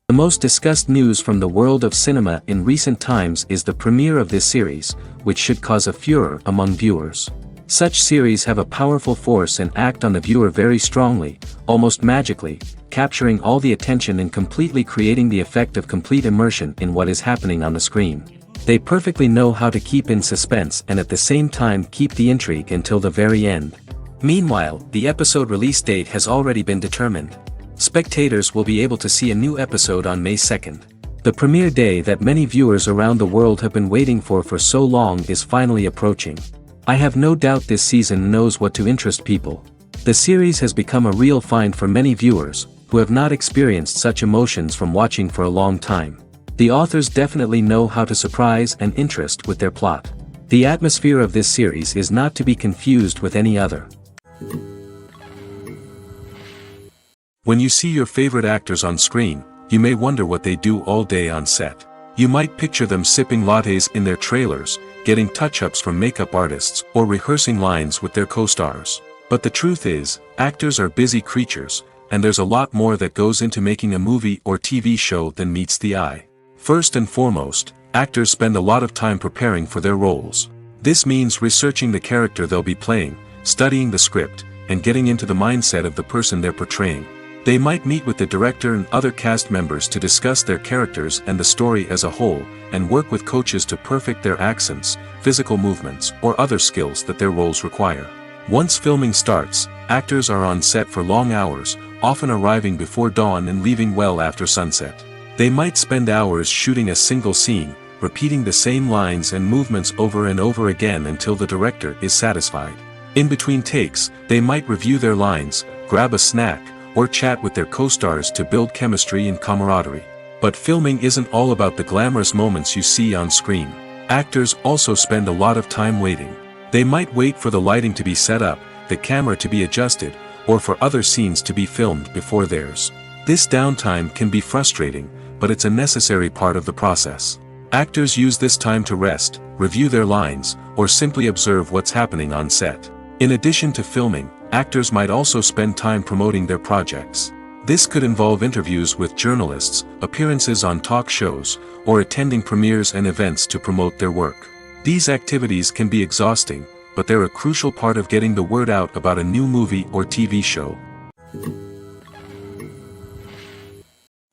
The most discussed news from the world of cinema in recent times is the premiere of this series, which should cause a furor among viewers. Such series have a powerful force and act on the viewer very strongly, almost magically, capturing all the attention and completely creating the effect of complete immersion in what is happening on the screen. They perfectly know how to keep in suspense and at the same time keep the intrigue until the very end. Meanwhile, the episode release date has already been determined. Spectators will be able to see a new episode on May 2nd. The premiere day that many viewers around the world have been waiting for so long is finally approaching. I have no doubt this season knows what to interest people. The series has become a real find for many viewers, who have not experienced such emotions from watching for a long time. The authors definitely know how to surprise and interest with their plot. The atmosphere of this series is not to be confused with any other. When you see your favorite actors on screen, you may wonder what they do all day on set. You might picture them sipping lattes in their trailers, getting touch-ups from makeup artists, or rehearsing lines with their co-stars. But the truth is, actors are busy creatures, and there's a lot more that goes into making a movie or TV show than meets the eye. First and foremost, actors spend a lot of time preparing for their roles. This means researching the character they'll be playing, studying the script, and getting into the mindset of the person they're portraying. They might meet with the director and other cast members to discuss their characters and the story as a whole, and work with coaches to perfect their accents, physical movements, or other skills that their roles require. Once filming starts, actors are on set for long hours, often arriving before dawn and leaving well after sunset. They might spend hours shooting a single scene, repeating the same lines and movements over and over again until the director is satisfied. In between takes, they might review their lines, grab a snack, or chat with their co-stars to build chemistry and camaraderie. But filming isn't all about the glamorous moments you see on screen. Actors also spend a lot of time waiting. They might wait for the lighting to be set up, the camera to be adjusted, or for other scenes to be filmed before theirs. This downtime can be frustrating, but it's a necessary part of the process. Actors use this time to rest, review their lines, or simply observe what's happening on set. In addition to filming, actors might also spend time promoting their projects. This could involve interviews with journalists, appearances on talk shows, or attending premieres and events to promote their work. These activities can be exhausting, but they're a crucial part of getting the word out about a new movie or TV show.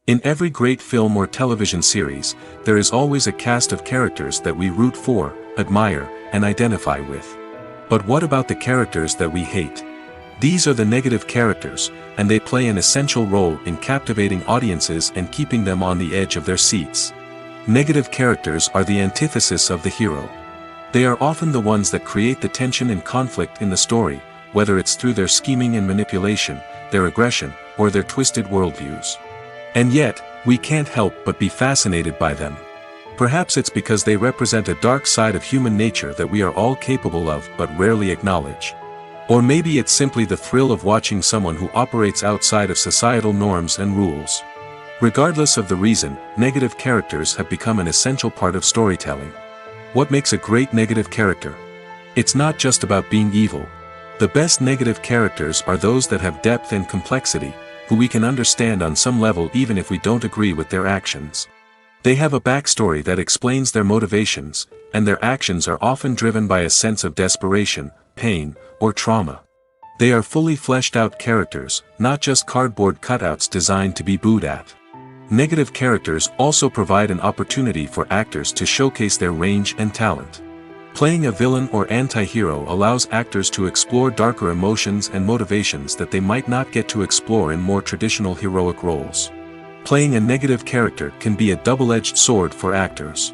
In every great film or television series, there is always a cast of characters that we root for, admire, and identify with. But what about the characters that we hate? These are the negative characters, and they play an essential role in captivating audiences and keeping them on the edge of their seats. Negative characters are the antithesis of the hero. They are often the ones that create the tension and conflict in the story, whether it's through their scheming and manipulation, their aggression, or their twisted worldviews. And yet, we can't help but be fascinated by them. Perhaps it's because they represent a dark side of human nature that we are all capable of but rarely acknowledge. Or maybe it's simply the thrill of watching someone who operates outside of societal norms and rules. Regardless of the reason, negative characters have become an essential part of storytelling. What makes a great negative character? It's not just about being evil. The best negative characters are those that have depth and complexity, who we can understand on some level even if we don't agree with their actions. They have a backstory that explains their motivations, and their actions are often driven by a sense of desperation, pain, or trauma. They are fully fleshed out characters, not just cardboard cutouts designed to be booed at. Negative characters also provide an opportunity for actors to showcase their range and talent. Playing a villain or anti-hero allows actors to explore darker emotions and motivations that they might not get to explore in more traditional heroic roles. Playing a negative character can be a double-edged sword for actors.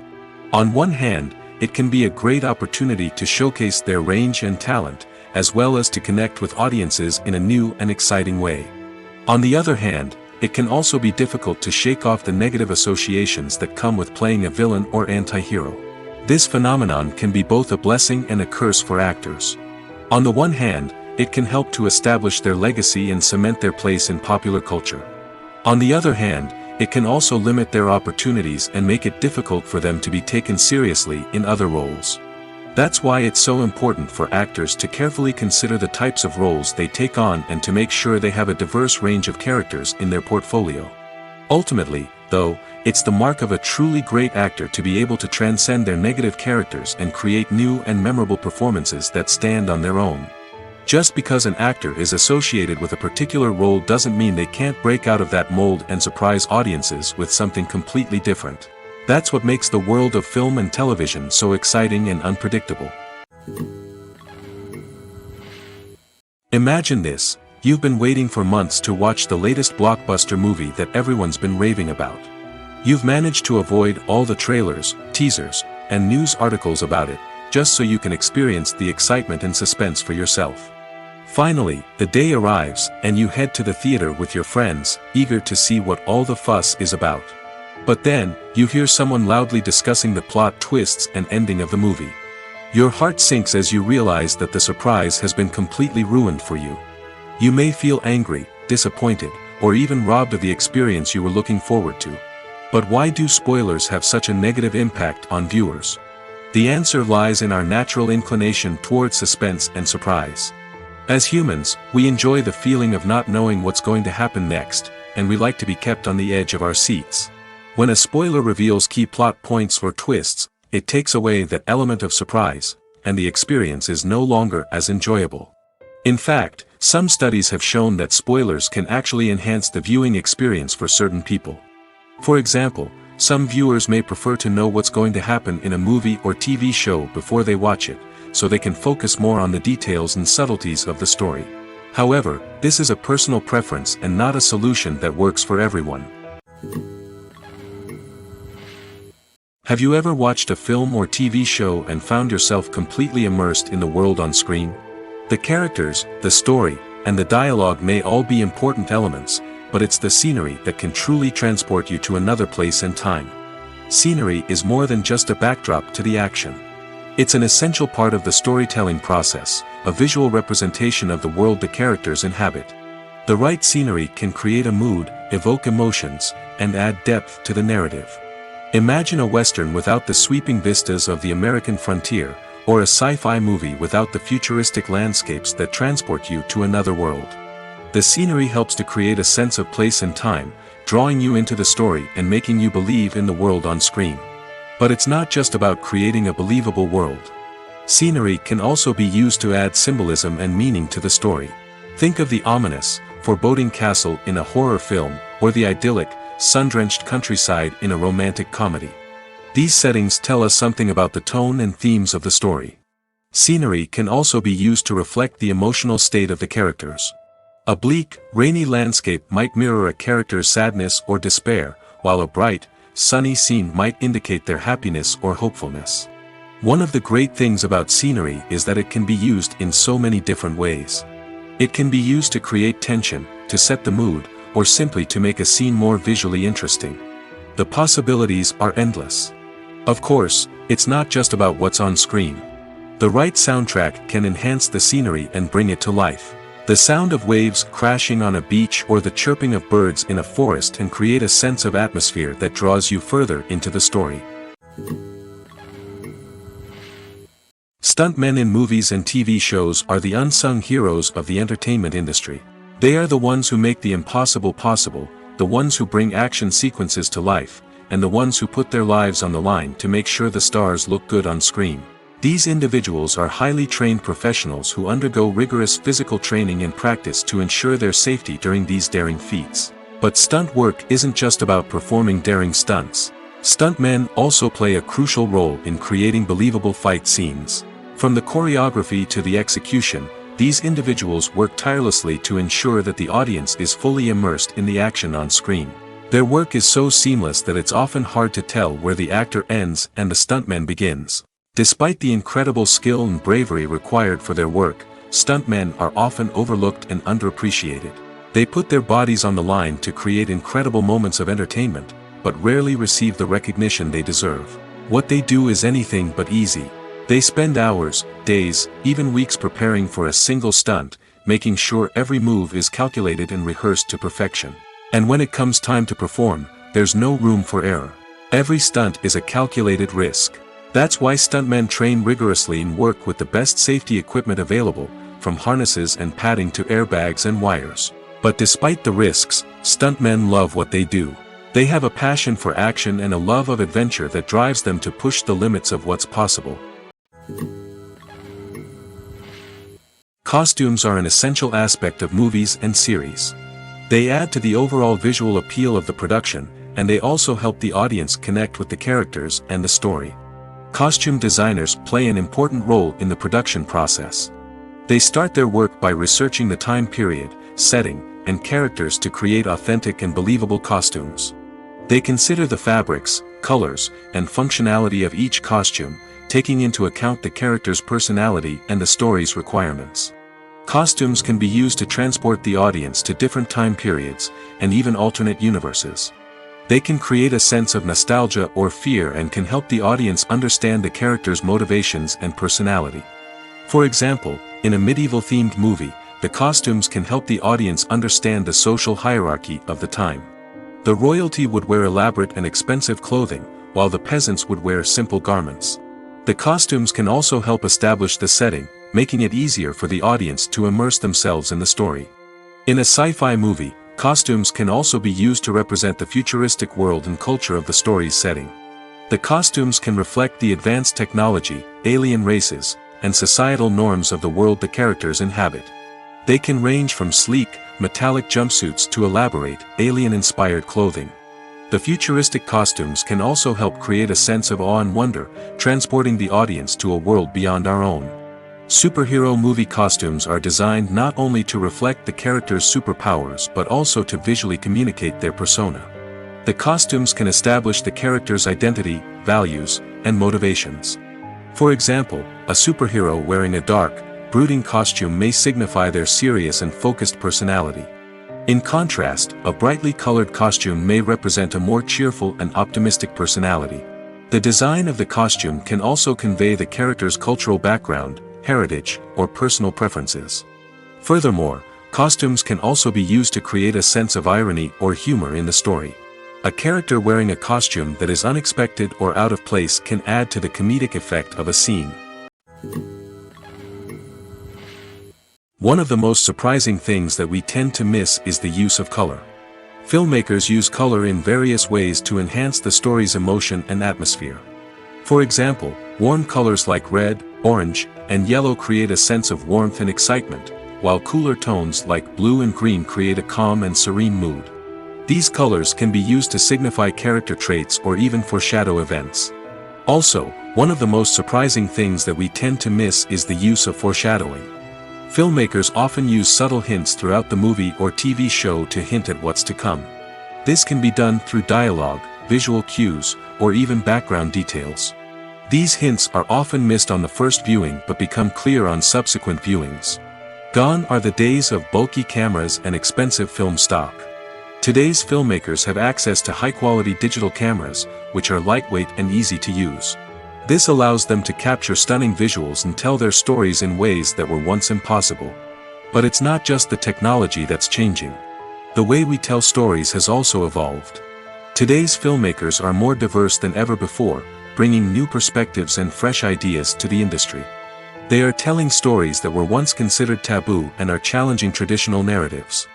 On one hand, it can be a great opportunity to showcase their range and talent, as well as to connect with audiences in a new and exciting way. On the other hand, it can also be difficult to shake off the negative associations that come with playing a villain or anti-hero. This phenomenon can be both a blessing and a curse for actors. On the one hand, it can help to establish their legacy and cement their place in popular culture. On the other hand, it can also limit their opportunities and make it difficult for them to be taken seriously in other roles. That's why it's so important for actors to carefully consider the types of roles they take on and to make sure they have a diverse range of characters in their portfolio. Ultimately, though, it's the mark of a truly great actor to be able to transcend their negative characters and create new and memorable performances that stand on their own. Just because an actor is associated with a particular role doesn't mean they can't break out of that mold and surprise audiences with something completely different. That's what makes the world of film and television so exciting and unpredictable. Imagine this: you've been waiting for months to watch the latest blockbuster movie that everyone's been raving about. You've managed to avoid all the trailers, teasers, and news articles about it, just so you can experience the excitement and suspense for yourself. Finally, the day arrives, and you head to the theater with your friends, eager to see what all the fuss is about. But then, you hear someone loudly discussing the plot twists and ending of the movie. Your heart sinks as you realize that the surprise has been completely ruined for you. You may feel angry, disappointed, or even robbed of the experience you were looking forward to. But why do spoilers have such a negative impact on viewers? The answer lies in our natural inclination toward suspense and surprise. As humans, we enjoy the feeling of not knowing what's going to happen next, and we like to be kept on the edge of our seats. When a spoiler reveals key plot points or twists, it takes away that element of surprise, and the experience is no longer as enjoyable. In fact, some studies have shown that spoilers can actually enhance the viewing experience for certain people. For example, some viewers may prefer to know what's going to happen in a movie or TV show before they watch it, so they can focus more on the details and subtleties of the story. However, this is a personal preference and not a solution that works for everyone. Have you ever watched a film or TV show and found yourself completely immersed in the world on screen? The characters, the story, and the dialogue may all be important elements, but it's the scenery that can truly transport you to another place and time. Scenery is more than just a backdrop to the action. It's an essential part of the storytelling process, a visual representation of the world the characters inhabit. The right scenery can create a mood, evoke emotions, and add depth to the narrative. Imagine a Western without the sweeping vistas of the American frontier, or a sci-fi movie without the futuristic landscapes that transport you to another world. The scenery helps to create a sense of place and time, drawing you into the story and making you believe in the world on screen. But it's not just about creating a believable world. Scenery can also be used to add symbolism and meaning to the story. Think of the ominous, foreboding castle in a horror film, or the idyllic, sun-drenched countryside in a romantic comedy. These settings tell us something about the tone and themes of the story. Scenery can also be used to reflect the emotional state of the characters. A bleak, rainy landscape might mirror a character's sadness or despair, while a bright, sunny scene might indicate their happiness or hopefulness. One of the great things about scenery is that it can be used in so many different ways. It can be used to create tension, to set the mood, or simply to make a scene more visually interesting. The possibilities are endless. Of course, it's not just about what's on screen. The right soundtrack can enhance the scenery and bring it to life. The sound of waves crashing on a beach or the chirping of birds in a forest can create a sense of atmosphere that draws you further into the story. Stuntmen in movies and TV shows are the unsung heroes of the entertainment industry. They are the ones who make the impossible possible, the ones who bring action sequences to life, and the ones who put their lives on the line to make sure the stars look good on screen. These individuals are highly trained professionals who undergo rigorous physical training and practice to ensure their safety during these daring feats. But stunt work isn't just about performing daring stunts. Stuntmen also play a crucial role in creating believable fight scenes. From the choreography to the execution, these individuals work tirelessly to ensure that the audience is fully immersed in the action on screen. Their work is so seamless that it's often hard to tell where the actor ends and the stuntman begins. Despite the incredible skill and bravery required for their work, stuntmen are often overlooked and underappreciated. They put their bodies on the line to create incredible moments of entertainment, but rarely receive the recognition they deserve. What they do is anything but easy. They spend hours, days, even weeks preparing for a single stunt, making sure every move is calculated and rehearsed to perfection. And when it comes time to perform, there's no room for error. Every stunt is a calculated risk. That's why stuntmen train rigorously and work with the best safety equipment available, from harnesses and padding to airbags and wires. But despite the risks, stuntmen love what they do. They have a passion for action and a love of adventure that drives them to push the limits of what's possible. Costumes are an essential aspect of movies and series. They add to the overall visual appeal of the production, and they also help the audience connect with the characters and the story. Costume designers play an important role in the production process. They start their work by researching the time period, setting, and characters to create authentic and believable costumes. They consider the fabrics, colors, and functionality of each costume, taking into account the character's personality and the story's requirements. Costumes can be used to transport the audience to different time periods, and even alternate universes. They can create a sense of nostalgia or fear and can help the audience understand the character's motivations and personality. For example, in a medieval-themed movie, the costumes can help the audience understand the social hierarchy of the time. The royalty would wear elaborate and expensive clothing, while the peasants would wear simple garments. The costumes can also help establish the setting, making it easier for the audience to immerse themselves in the story. In a sci-fi movie, costumes can also be used to represent the futuristic world and culture of the story's setting. The costumes can reflect the advanced technology, alien races, and societal norms of the world the characters inhabit. They can range from sleek, metallic jumpsuits to elaborate, alien-inspired clothing. The futuristic costumes can also help create a sense of awe and wonder, transporting the audience to a world beyond our own. Superhero movie costumes are designed not only to reflect the character's superpowers but also to visually communicate their persona. The costumes can establish the character's identity, values, and motivations. For example, a superhero wearing a dark, brooding costume may signify their serious and focused personality. In contrast, a brightly colored costume may represent a more cheerful and optimistic personality. The design of the costume can also convey the character's cultural background, heritage, or personal preferences. Furthermore, costumes can also be used to create a sense of irony or humor in the story. A character wearing a costume that is unexpected or out of place can add to the comedic effect of a scene. One of the most surprising things that we tend to miss is the use of color. Filmmakers use color in various ways to enhance the story's emotion and atmosphere. For example, warm colors like red, orange, and yellow create a sense of warmth and excitement, while cooler tones like blue and green create a calm and serene mood. These colors can be used to signify character traits or even foreshadow events. Also, one of the most surprising things that we tend to miss is the use of foreshadowing. Filmmakers often use subtle hints throughout the movie or TV show to hint at what's to come. This can be done through dialogue, visual cues, or even background details. These hints are often missed on the first viewing but become clear on subsequent viewings. Gone are the days of bulky cameras and expensive film stock. Today's filmmakers have access to high-quality digital cameras, which are lightweight and easy to use. This allows them to capture stunning visuals and tell their stories in ways that were once impossible. But it's not just the technology that's changing. The way we tell stories has also evolved. Today's filmmakers are more diverse than ever before, bringing new perspectives and fresh ideas to the industry. They are telling stories that were once considered taboo and are challenging traditional narratives.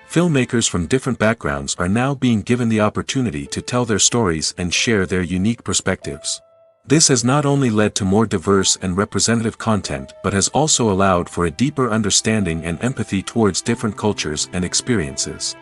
Filmmakers from different backgrounds are now being given the opportunity to tell their stories and share their unique perspectives. This has not only led to more diverse and representative content but has also allowed for a deeper understanding and empathy towards different cultures and experiences.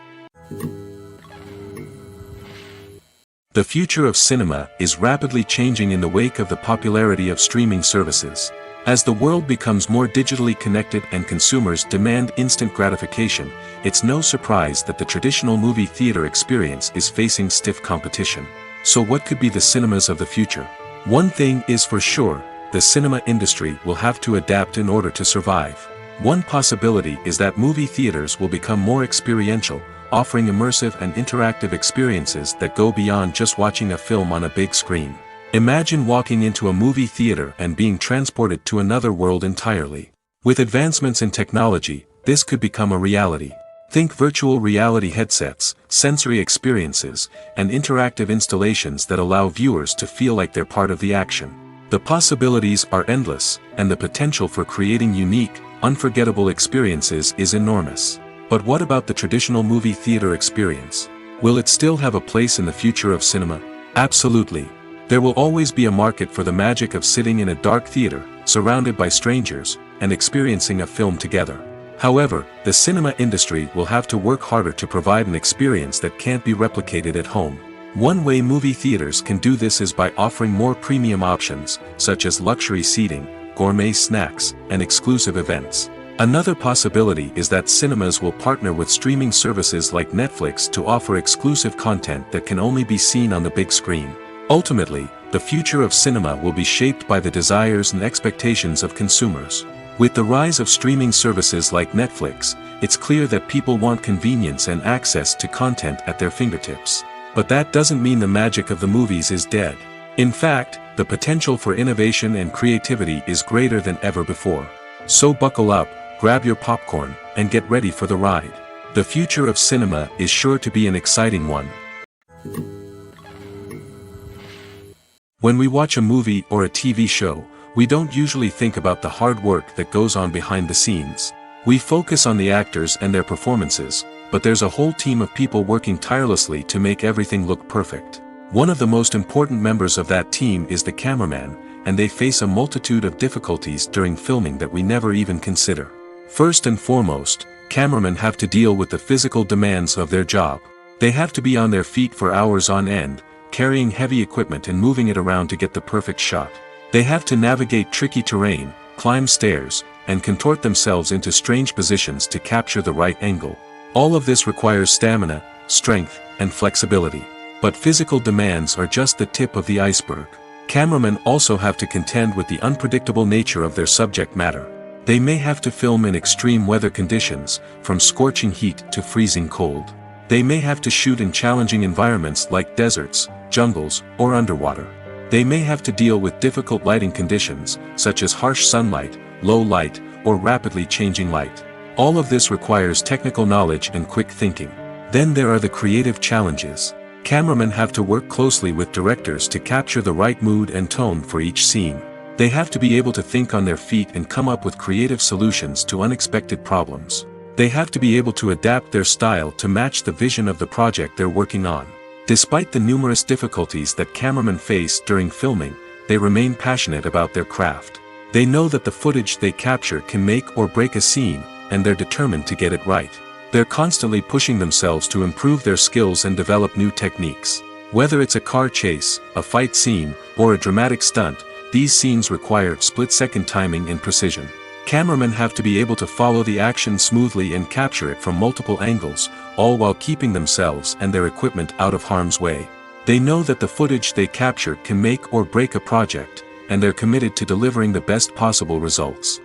The future of cinema is rapidly changing in the wake of the popularity of streaming services. As the world becomes more digitally connected and consumers demand instant gratification, it's no surprise that the traditional movie theater experience is facing stiff competition. So what could be the cinemas of the future? One thing is for sure, the cinema industry will have to adapt in order to survive. One possibility is that movie theaters will become more experiential, offering immersive and interactive experiences that go beyond just watching a film on a big screen. Imagine walking into a movie theater and being transported to another world entirely. With advancements in technology, this could become a reality. Think virtual reality headsets, sensory experiences, and interactive installations that allow viewers to feel like they're part of the action. The possibilities are endless, and the potential for creating unique, unforgettable experiences is enormous. But what about the traditional movie theater experience? Will it still have a place in the future of cinema? Absolutely. There will always be a market for the magic of sitting in a dark theater, surrounded by strangers, and experiencing a film together. However, the cinema industry will have to work harder to provide an experience that can't be replicated at home. One way movie theaters can do this is by offering more premium options, such as luxury seating, gourmet snacks, and exclusive events. Another possibility is that cinemas will partner with streaming services like Netflix to offer exclusive content that can only be seen on the big screen. Ultimately, the future of cinema will be shaped by the desires and expectations of consumers. With the rise of streaming services like Netflix, it's clear that people want convenience and access to content at their fingertips. But that doesn't mean the magic of the movies is dead. In fact, the potential for innovation and creativity is greater than ever before. So buckle up, grab your popcorn, and get ready for the ride. The future of cinema is sure to be an exciting one. When we watch a movie or a TV show, we don't usually think about the hard work that goes on behind the scenes. We focus on the actors and their performances, but there's a whole team of people working tirelessly to make everything look perfect. One of the most important members of that team is the cameraman, and they face a multitude of difficulties during filming that we never even consider. First and foremost, cameramen have to deal with the physical demands of their job. They have to be on their feet for hours on end, carrying heavy equipment and moving it around to get the perfect shot. They have to navigate tricky terrain, climb stairs, and contort themselves into strange positions to capture the right angle. All of this requires stamina, strength, and flexibility. But physical demands are just the tip of the iceberg. Cameramen also have to contend with the unpredictable nature of their subject matter. They may have to film in extreme weather conditions, from scorching heat to freezing cold. They may have to shoot in challenging environments like deserts, jungles, or underwater. They may have to deal with difficult lighting conditions, such as harsh sunlight, low light, or rapidly changing light. All of this requires technical knowledge and quick thinking. Then there are the creative challenges. Cameramen have to work closely with directors to capture the right mood and tone for each scene. They have to be able to think on their feet and come up with creative solutions to unexpected problems. They have to be able to adapt their style to match the vision of the project they're working on. Despite the numerous difficulties that cameramen face during filming, they remain passionate about their craft. They know that the footage they capture can make or break a scene, and they're determined to get it right. They're constantly pushing themselves to improve their skills and develop new techniques. Whether it's a car chase, a fight scene, or a dramatic stunt, these scenes require split-second timing and precision. Cameramen have to be able to follow the action smoothly and capture it from multiple angles, all while keeping themselves and their equipment out of harm's way. They know that the footage they capture can make or break a project, and they're committed to delivering the best possible results.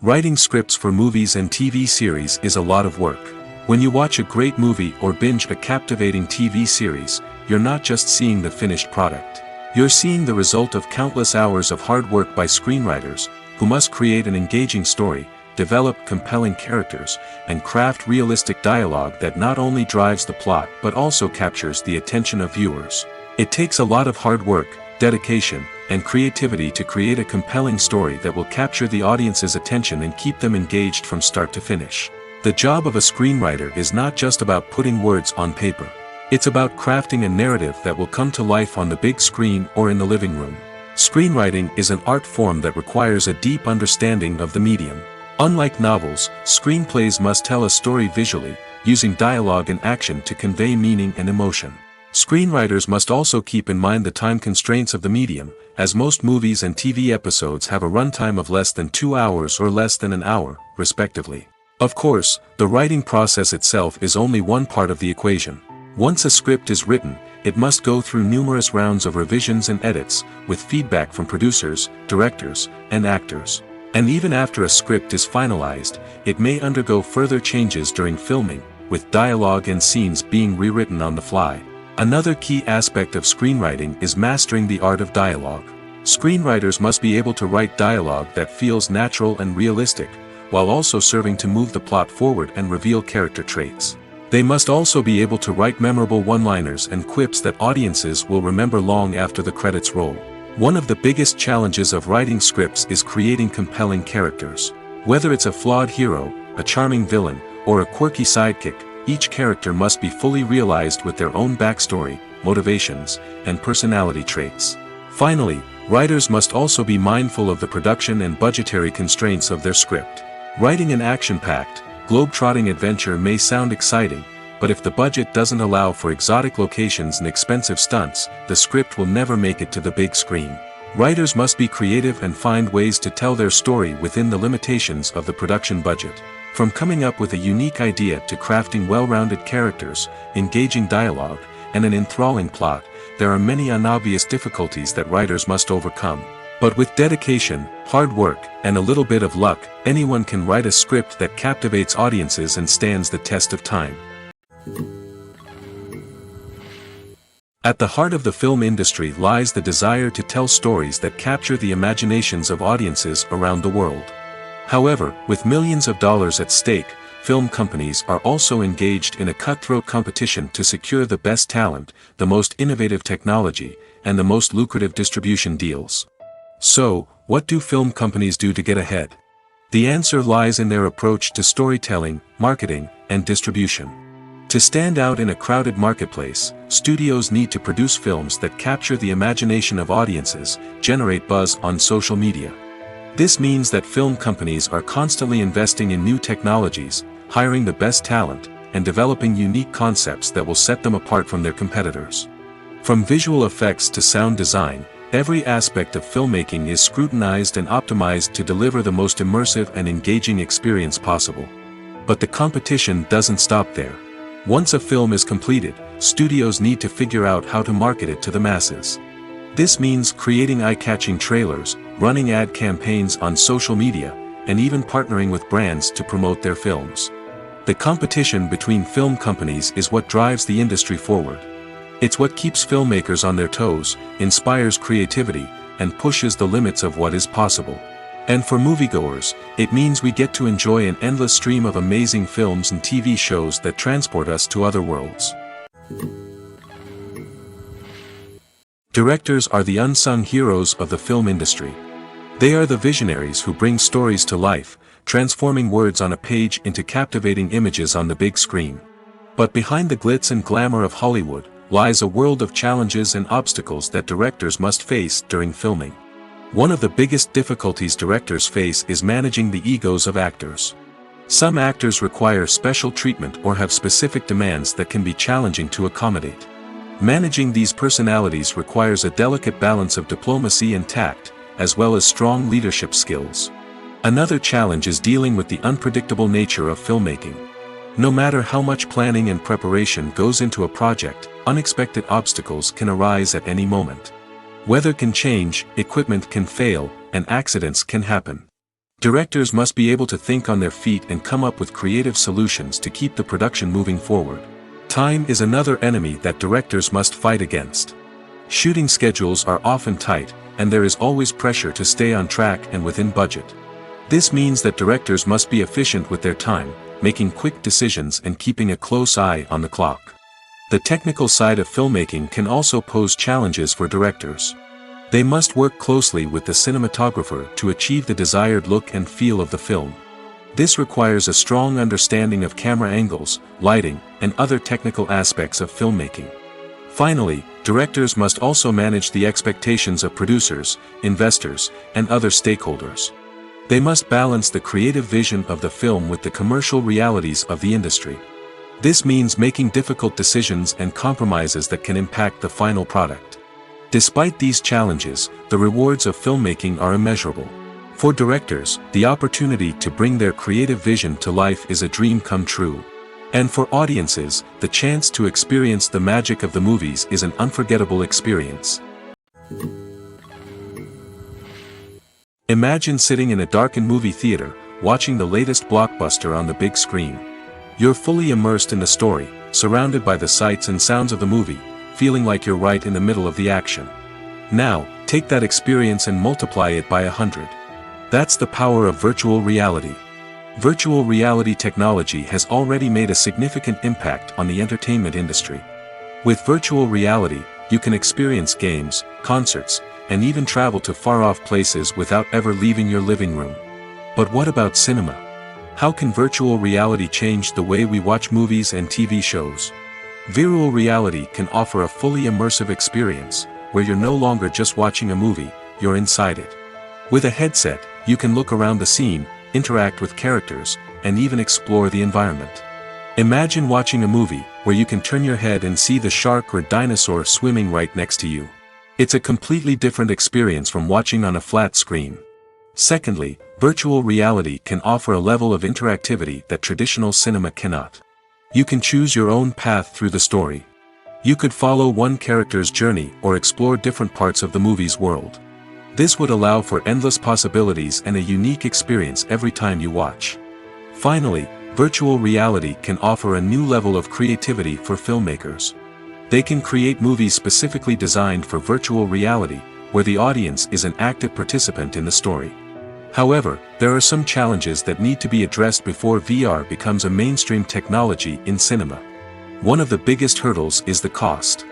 Writing scripts for movies and TV series is a lot of work. When you watch a great movie or binge a captivating TV series, you're not just seeing the finished product. You're seeing the result of countless hours of hard work by screenwriters, who must create an engaging story, develop compelling characters, and craft realistic dialogue that not only drives the plot but also captures the attention of viewers. It takes a lot of hard work, dedication, and creativity to create a compelling story that will capture the audience's attention and keep them engaged from start to finish. The job of a screenwriter is not just about putting words on paper. It's about crafting a narrative that will come to life on the big screen or in the living room. Screenwriting is an art form that requires a deep understanding of the medium. Unlike novels, screenplays must tell a story visually, using dialogue and action to convey meaning and emotion. Screenwriters must also keep in mind the time constraints of the medium, as most movies and TV episodes have a runtime of less than 2 hours or less than an hour, respectively. Of course, the writing process itself is only one part of the equation. Once a script is written, it must go through numerous rounds of revisions and edits, with feedback from producers, directors, and actors. And even after a script is finalized, it may undergo further changes during filming, with dialogue and scenes being rewritten on the fly. Another key aspect of screenwriting is mastering the art of dialogue. Screenwriters must be able to write dialogue that feels natural and realistic, while also serving to move the plot forward and reveal character traits. They must also be able to write memorable one-liners and quips that audiences will remember long after the credits roll. One of the biggest challenges of writing scripts is creating compelling characters. Whether it's a flawed hero, a charming villain, or a quirky sidekick, each character must be fully realized with their own backstory, motivations, and personality traits. Finally, writers must also be mindful of the production and budgetary constraints of their script. Writing an action-packed, globe-trotting adventure may sound exciting, but if the budget doesn't allow for exotic locations and expensive stunts, the script will never make it to the big screen. Writers must be creative and find ways to tell their story within the limitations of the production budget. From coming up with a unique idea to crafting well-rounded characters, engaging dialogue, and an enthralling plot, there are many unobvious difficulties that writers must overcome. But with dedication, hard work, and a little bit of luck, anyone can write a script that captivates audiences and stands the test of time. At the heart of the film industry lies the desire to tell stories that capture the imaginations of audiences around the world. However, with millions of dollars at stake, film companies are also engaged in a cutthroat competition to secure the best talent, the most innovative technology, and the most lucrative distribution deals. So, what do film companies do to get ahead? The answer lies in their approach to storytelling, marketing, and distribution. To stand out in a crowded marketplace, studios need to produce films that capture the imagination of audiences, generate buzz on social media. This means that film companies are constantly investing in new technologies, hiring the best talent, and developing unique concepts that will set them apart from their competitors. From visual effects to sound design, every aspect of filmmaking is scrutinized and optimized to deliver the most immersive and engaging experience possible. But the competition doesn't stop there. Once a film is completed, studios need to figure out how to market it to the masses. This means creating eye-catching trailers, running ad campaigns on social media, and even partnering with brands to promote their films. The competition between film companies is what drives the industry forward. It's what keeps filmmakers on their toes, inspires creativity, and pushes the limits of what is possible. And for moviegoers, it means we get to enjoy an endless stream of amazing films and TV shows that transport us to other worlds. Directors are the unsung heroes of the film industry. They are the visionaries who bring stories to life, transforming words on a page into captivating images on the big screen. But behind the glitz and glamour of Hollywood, lies a world of challenges and obstacles that directors must face during filming. One of the biggest difficulties directors face is managing the egos of actors. Some actors require special treatment or have specific demands that can be challenging to accommodate. Managing these personalities requires a delicate balance of diplomacy and tact, as well as strong leadership skills. Another challenge is dealing with the unpredictable nature of filmmaking. No matter how much planning and preparation goes into a project, unexpected obstacles can arise at any moment. Weather can change, equipment can fail, and accidents can happen. Directors must be able to think on their feet and come up with creative solutions to keep the production moving forward. Time is another enemy that directors must fight against. Shooting schedules are often tight, and there is always pressure to stay on track and within budget. This means that directors must be efficient with their time, making quick decisions and keeping a close eye on the clock. The technical side of filmmaking can also pose challenges for directors. They must work closely with the cinematographer to achieve the desired look and feel of the film. This requires a strong understanding of camera angles, lighting, and other technical aspects of filmmaking. Finally, directors must also manage the expectations of producers, investors, and other stakeholders. They must balance the creative vision of the film with the commercial realities of the industry. This means making difficult decisions and compromises that can impact the final product. Despite these challenges, the rewards of filmmaking are immeasurable. For directors, the opportunity to bring their creative vision to life is a dream come true. And for audiences, the chance to experience the magic of the movies is an unforgettable experience. Imagine sitting in a darkened movie theater, watching the latest blockbuster on the big screen. You're fully immersed in the story, surrounded by the sights and sounds of the movie, feeling like you're right in the middle of the action. Now, take that experience and multiply it by 100. That's the power of virtual reality. Virtual reality technology has already made a significant impact on the entertainment industry. With virtual reality, you can experience games, concerts, and even travel to far-off places without ever leaving your living room. But what about cinema? How can virtual reality change the way we watch movies and TV shows? Virtual reality can offer a fully immersive experience, where you're no longer just watching a movie, you're inside it. With a headset, you can look around the scene, interact with characters, and even explore the environment. Imagine watching a movie, where you can turn your head and see the shark or dinosaur swimming right next to you. It's a completely different experience from watching on a flat screen. Secondly, virtual reality can offer a level of interactivity that traditional cinema cannot. You can choose your own path through the story. You could follow one character's journey or explore different parts of the movie's world. This would allow for endless possibilities and a unique experience every time you watch. Finally, virtual reality can offer a new level of creativity for filmmakers. They can create movies specifically designed for virtual reality, where the audience is an active participant in the story. However, there are some challenges that need to be addressed before VR becomes a mainstream technology in cinema. One of the biggest hurdles is the cost.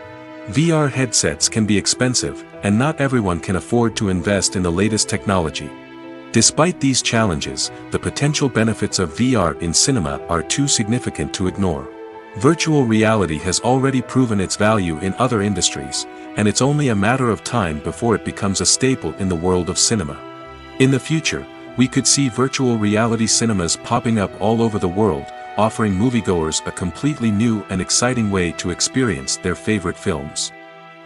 VR headsets can be expensive, and not everyone can afford to invest in the latest technology. Despite these challenges, the potential benefits of VR in cinema are too significant to ignore. Virtual reality has already proven its value in other industries, and it's only a matter of time before it becomes a staple in the world of cinema. In the future, we could see virtual reality cinemas popping up all over the world, offering moviegoers a completely new and exciting way to experience their favorite films.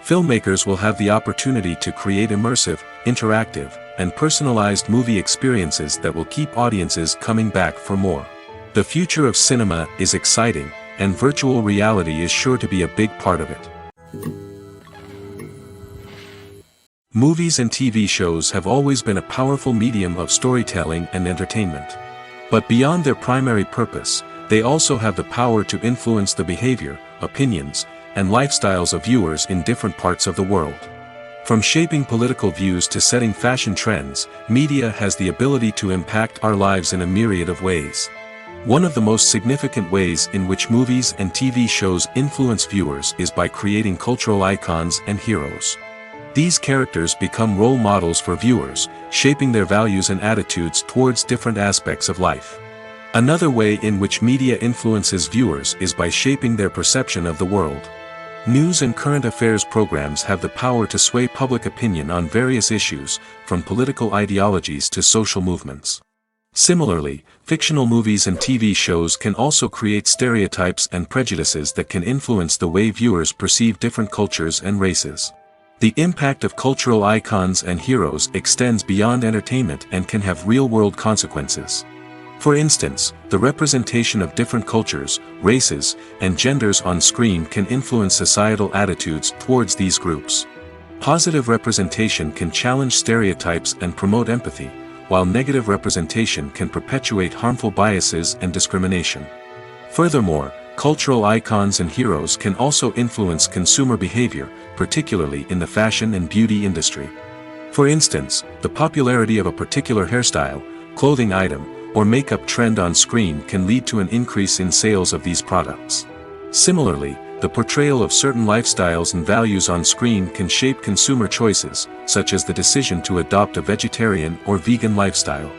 Filmmakers will have the opportunity to create immersive, interactive, and personalized movie experiences that will keep audiences coming back for more. The future of cinema is exciting, and virtual reality is sure to be a big part of it. Movies and TV shows have always been a powerful medium of storytelling and entertainment. But beyond their primary purpose, they also have the power to influence the behavior, opinions, and lifestyles of viewers in different parts of the world. From shaping political views to setting fashion trends, media has the ability to impact our lives in a myriad of ways. One of the most significant ways in which movies and TV shows influence viewers is by creating cultural icons and heroes. These characters become role models for viewers, shaping their values and attitudes towards different aspects of life. Another way in which media influences viewers is by shaping their perception of the world. News and current affairs programs have the power to sway public opinion on various issues, from political ideologies to social movements. Similarly, fictional movies and TV shows can also create stereotypes and prejudices that can influence the way viewers perceive different cultures and races. The impact of cultural icons and heroes extends beyond entertainment and can have real-world consequences. For instance, the representation of different cultures, races, and genders on screen can influence societal attitudes towards these groups. Positive representation can challenge stereotypes and promote empathy, while negative representation can perpetuate harmful biases and discrimination. Furthermore, cultural icons and heroes can also influence consumer behavior, particularly in the fashion and beauty industry. For instance, the popularity of a particular hairstyle, clothing item, or makeup trend on screen can lead to an increase in sales of these products. Similarly, the portrayal of certain lifestyles and values on screen can shape consumer choices, such as the decision to adopt a vegetarian or vegan lifestyle.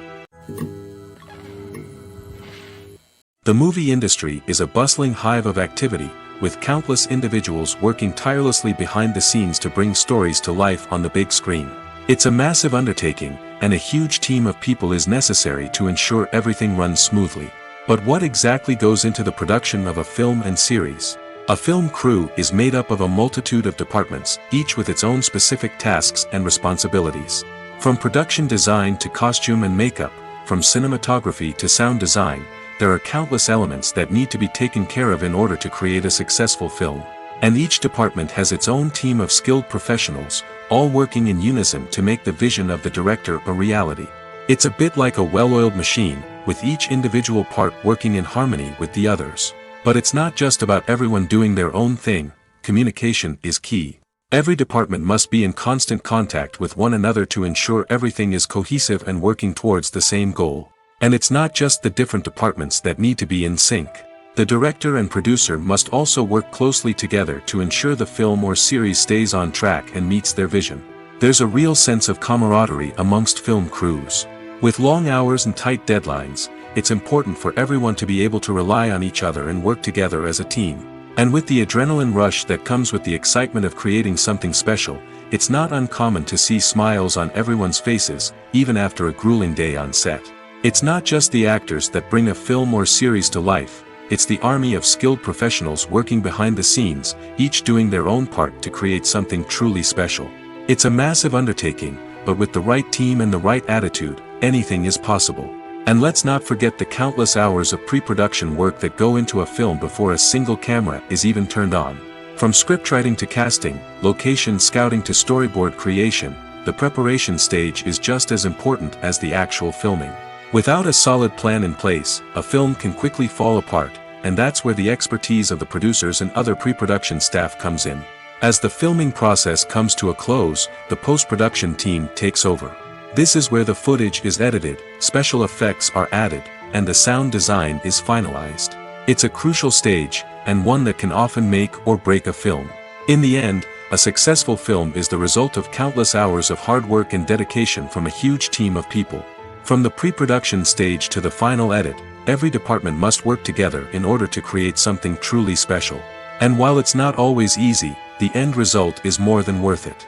The movie industry is a bustling hive of activity, with countless individuals working tirelessly behind the scenes to bring stories to life on the big screen. It's a massive undertaking, and a huge team of people is necessary to ensure everything runs smoothly. But what exactly goes into the production of a film and series? A film crew is made up of a multitude of departments, each with its own specific tasks and responsibilities. From production design to costume and makeup, from cinematography to sound design, there are countless elements that need to be taken care of in order to create a successful film. And each department has its own team of skilled professionals, all working in unison to make the vision of the director a reality. It's a bit like a well-oiled machine, with each individual part working in harmony with the others. But it's not just about everyone doing their own thing. Communication is key. Every department must be in constant contact with one another to ensure everything is cohesive and working towards the same goal. And it's not just the different departments that need to be in sync. The director and producer must also work closely together to ensure the film or series stays on track and meets their vision. There's a real sense of camaraderie amongst film crews. With long hours and tight deadlines, it's important for everyone to be able to rely on each other and work together as a team. And with the adrenaline rush that comes with the excitement of creating something special, it's not uncommon to see smiles on everyone's faces, even after a grueling day on set. It's not just the actors that bring a film or series to life, it's the army of skilled professionals working behind the scenes, each doing their own part to create something truly special. It's a massive undertaking, but with the right team and the right attitude, anything is possible. And let's not forget the countless hours of pre-production work that go into a film before a single camera is even turned on. From scriptwriting to casting, location scouting to storyboard creation, the preparation stage is just as important as the actual filming. Without a solid plan in place, a film can quickly fall apart, and that's where the expertise of the producers and other pre-production staff comes in. As the filming process comes to a close, the post-production team takes over. This is where the footage is edited, special effects are added, and the sound design is finalized. It's a crucial stage, and one that can often make or break a film. In the end, a successful film is the result of countless hours of hard work and dedication from a huge team of people. From the pre-production stage to the final edit, every department must work together in order to create something truly special. And while it's not always easy, the end result is more than worth it.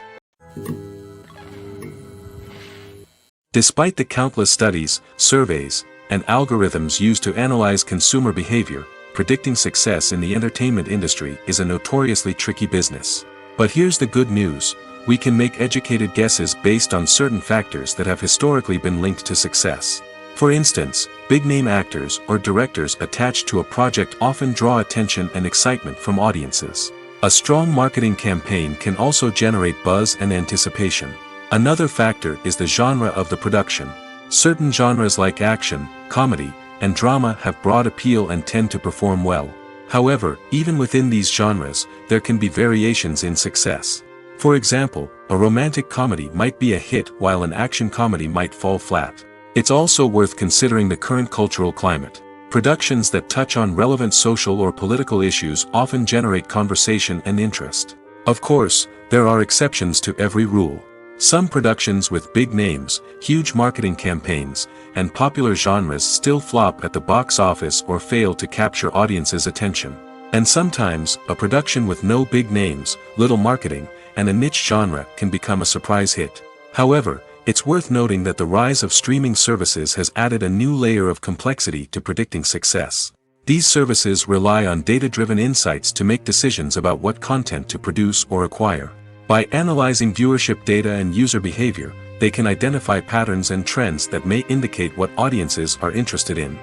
Despite the countless studies, surveys, and algorithms used to analyze consumer behavior, predicting success in the entertainment industry is a notoriously tricky business. But here's the good news. We can make educated guesses based on certain factors that have historically been linked to success. For instance, big-name actors or directors attached to a project often draw attention and excitement from audiences. A strong marketing campaign can also generate buzz and anticipation. Another factor is the genre of the production. Certain genres like action, comedy, and drama have broad appeal and tend to perform well. However, even within these genres, there can be variations in success. For example, a romantic comedy might be a hit while an action comedy might fall flat. It's also worth considering the current cultural climate. Productions that touch on relevant social or political issues often generate conversation and interest. Of course, there are exceptions to every rule. Some productions with big names, huge marketing campaigns, and popular genres still flop at the box office or fail to capture audiences' attention. And sometimes, a production with no big names, little marketing, and a niche genre can become a surprise hit. However, it's worth noting that the rise of streaming services has added a new layer of complexity to predicting success. These services rely on data-driven insights to make decisions about what content to produce or acquire. By analyzing viewership data and user behavior, they can identify patterns and trends that may indicate what audiences are interested in.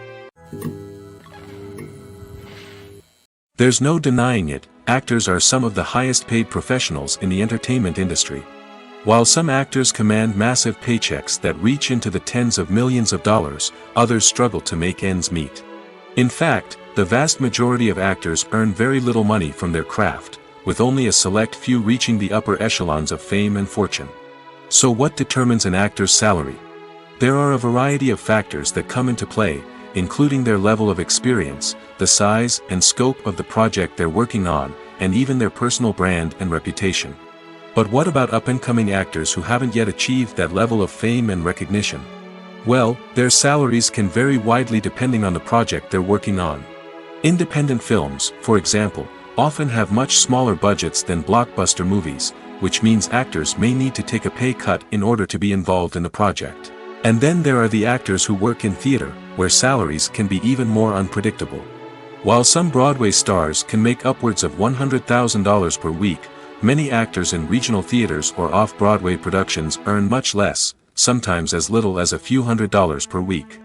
There's no denying it, actors are some of the highest-paid professionals in the entertainment industry. While some actors command massive paychecks that reach into the tens of millions of dollars, others struggle to make ends meet. In fact, the vast majority of actors earn very little money from their craft, with only a select few reaching the upper echelons of fame and fortune. So what determines an actor's salary? There are a variety of factors that come into play, including their level of experience, the size and scope of the project they're working on, and even their personal brand and reputation. But what about up-and-coming actors who haven't yet achieved that level of fame and recognition? Well, their salaries can vary widely depending on the project they're working on. Independent films, for example, often have much smaller budgets than blockbuster movies, which means actors may need to take a pay cut in order to be involved in the project. And then there are the actors who work in theater, where salaries can be even more unpredictable. While some Broadway stars can make upwards of $100,000 per week, many actors in regional theaters or off-Broadway productions earn much less, sometimes as little as a few $100s per week.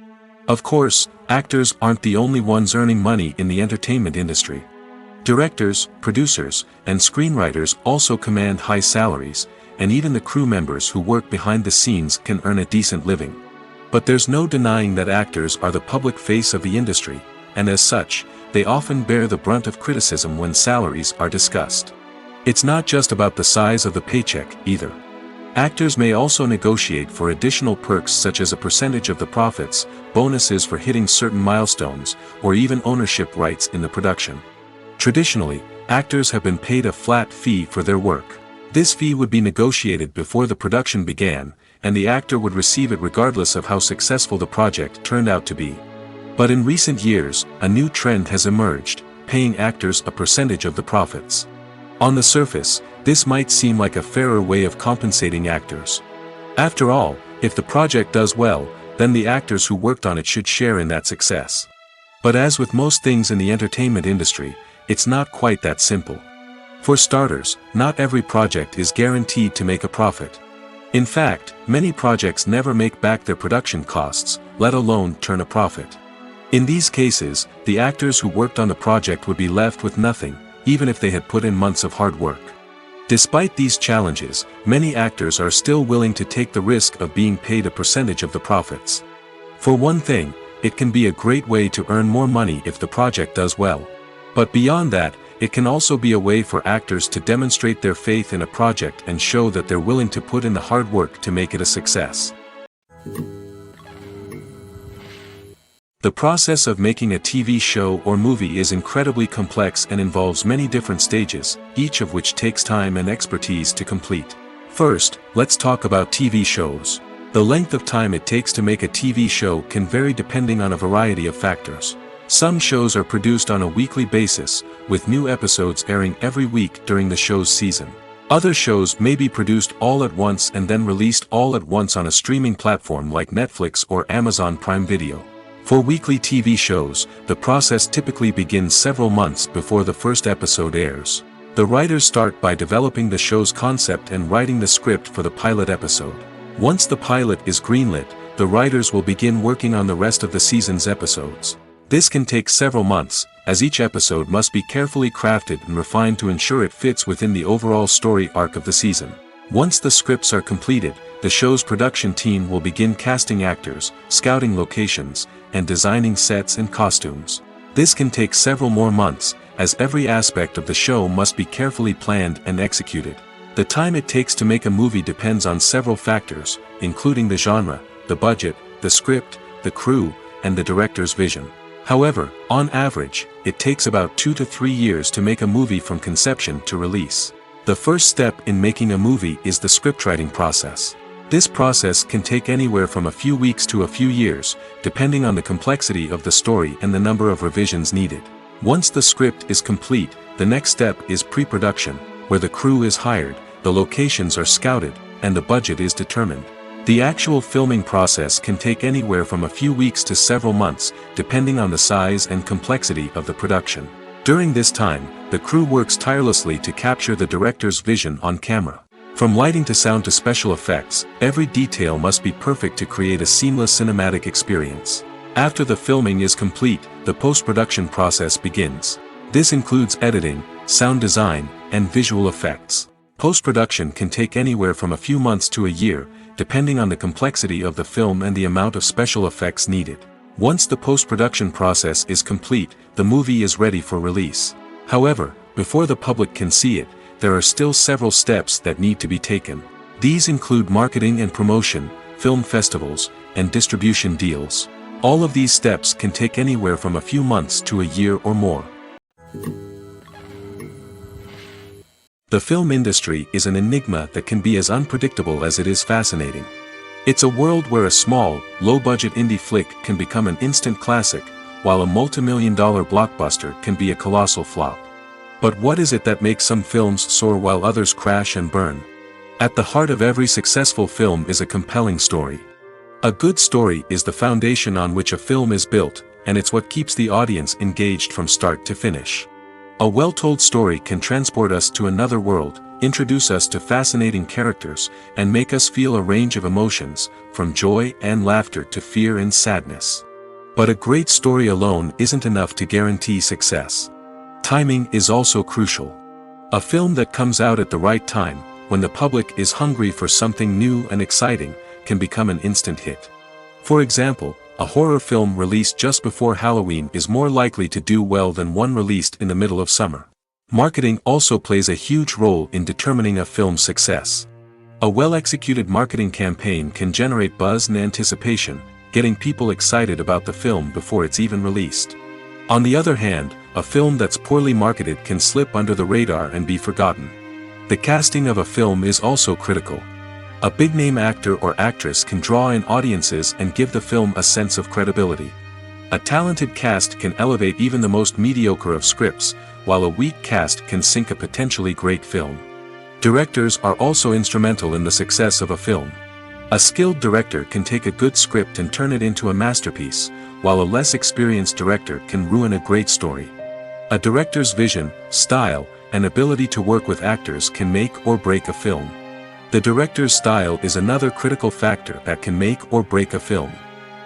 Of course, actors aren't the only ones earning money in the entertainment industry. Directors, producers, and screenwriters also command high salaries, and even the crew members who work behind the scenes can earn a decent living. But there's no denying that actors are the public face of the industry, and as such, they often bear the brunt of criticism when salaries are discussed. It's not just about the size of the paycheck, either. Actors may also negotiate for additional perks such as a percentage of the profits, bonuses for hitting certain milestones, or even ownership rights in the production. Traditionally, actors have been paid a flat fee for their work. This fee would be negotiated before the production began, and the actor would receive it regardless of how successful the project turned out to be. But in recent years, a new trend has emerged, paying actors a percentage of the profits. On the surface, this might seem like a fairer way of compensating actors. After all, if the project does well, then the actors who worked on it should share in that success. But as with most things in the entertainment industry, it's not quite that simple. For starters, not every project is guaranteed to make a profit. In fact, many projects never make back their production costs, let alone turn a profit. In these cases, the actors who worked on the project would be left with nothing, even if they had put in months of hard work. Despite these challenges, many actors are still willing to take the risk of being paid a percentage of the profits. For one thing, it can be a great way to earn more money if the project does well. But beyond that, it can also be a way for actors to demonstrate their faith in a project and show that they're willing to put in the hard work to make it a success. The process of making a TV show or movie is incredibly complex and involves many different stages, each of which takes time and expertise to complete. First, let's talk about TV shows. The length of time it takes to make a TV show can vary depending on a variety of factors. Some shows are produced on a weekly basis, with new episodes airing every week during the show's season. Other shows may be produced all at once and then released all at once on a streaming platform like Netflix or Amazon Prime Video. For weekly TV shows, the process typically begins several months before the first episode airs. The writers start by developing the show's concept and writing the script for the pilot episode. Once the pilot is greenlit, the writers will begin working on the rest of the season's episodes. This can take several months, as each episode must be carefully crafted and refined to ensure it fits within the overall story arc of the season. Once the scripts are completed, the show's production team will begin casting actors, scouting locations, and designing sets and costumes. This can take several more months, as every aspect of the show must be carefully planned and executed. The time it takes to make a movie depends on several factors, including the genre, the budget, the script, the crew, and the director's vision. However, on average, it takes about 2 to 3 years to make a movie from conception to release. The first step in making a movie is the scriptwriting process. This process can take anywhere from a few weeks to a few years, depending on the complexity of the story and the number of revisions needed. Once the script is complete, the next step is pre-production, where the crew is hired, the locations are scouted, and the budget is determined. The actual filming process can take anywhere from a few weeks to several months, depending on the size and complexity of the production. During this time, the crew works tirelessly to capture the director's vision on camera. From lighting to sound to special effects, every detail must be perfect to create a seamless cinematic experience. After the filming is complete, the post-production process begins. This includes editing, sound design, and visual effects. Post-production can take anywhere from a few months to a year, depending on the complexity of the film and the amount of special effects needed. Once the post-production process is complete, the movie is ready for release. However, before the public can see it, there are still several steps that need to be taken. These include marketing and promotion, film festivals, and distribution deals. All of these steps can take anywhere from a few months to a year or more. The film industry is an enigma that can be as unpredictable as it is fascinating. It's a world where a small, low-budget indie flick can become an instant classic, while a multi-million-dollar blockbuster can be a colossal flop. But what is it that makes some films soar while others crash and burn? At the heart of every successful film is a compelling story. A good story is the foundation on which a film is built, and it's what keeps the audience engaged from start to finish. A well-told story can transport us to another world, introduce us to fascinating characters, and make us feel a range of emotions, from joy and laughter to fear and sadness. But a great story alone isn't enough to guarantee success. Timing is also crucial. A film that comes out at the right time, when the public is hungry for something new and exciting, can become an instant hit. For example, a horror film released just before Halloween is more likely to do well than one released in the middle of summer. Marketing also plays a huge role in determining a film's success. A well-executed marketing campaign can generate buzz and anticipation, getting people excited about the film before it's even released. On the other hand, a film that's poorly marketed can slip under the radar and be forgotten. The casting of a film is also critical. A big-name actor or actress can draw in audiences and give the film a sense of credibility. A talented cast can elevate even the most mediocre of scripts, while a weak cast can sink a potentially great film. Directors are also instrumental in the success of a film. A skilled director can take a good script and turn it into a masterpiece, while a less experienced director can ruin a great story. A director's vision, style, and ability to work with actors can make or break a film. The director's style is another critical factor that can make or break a film.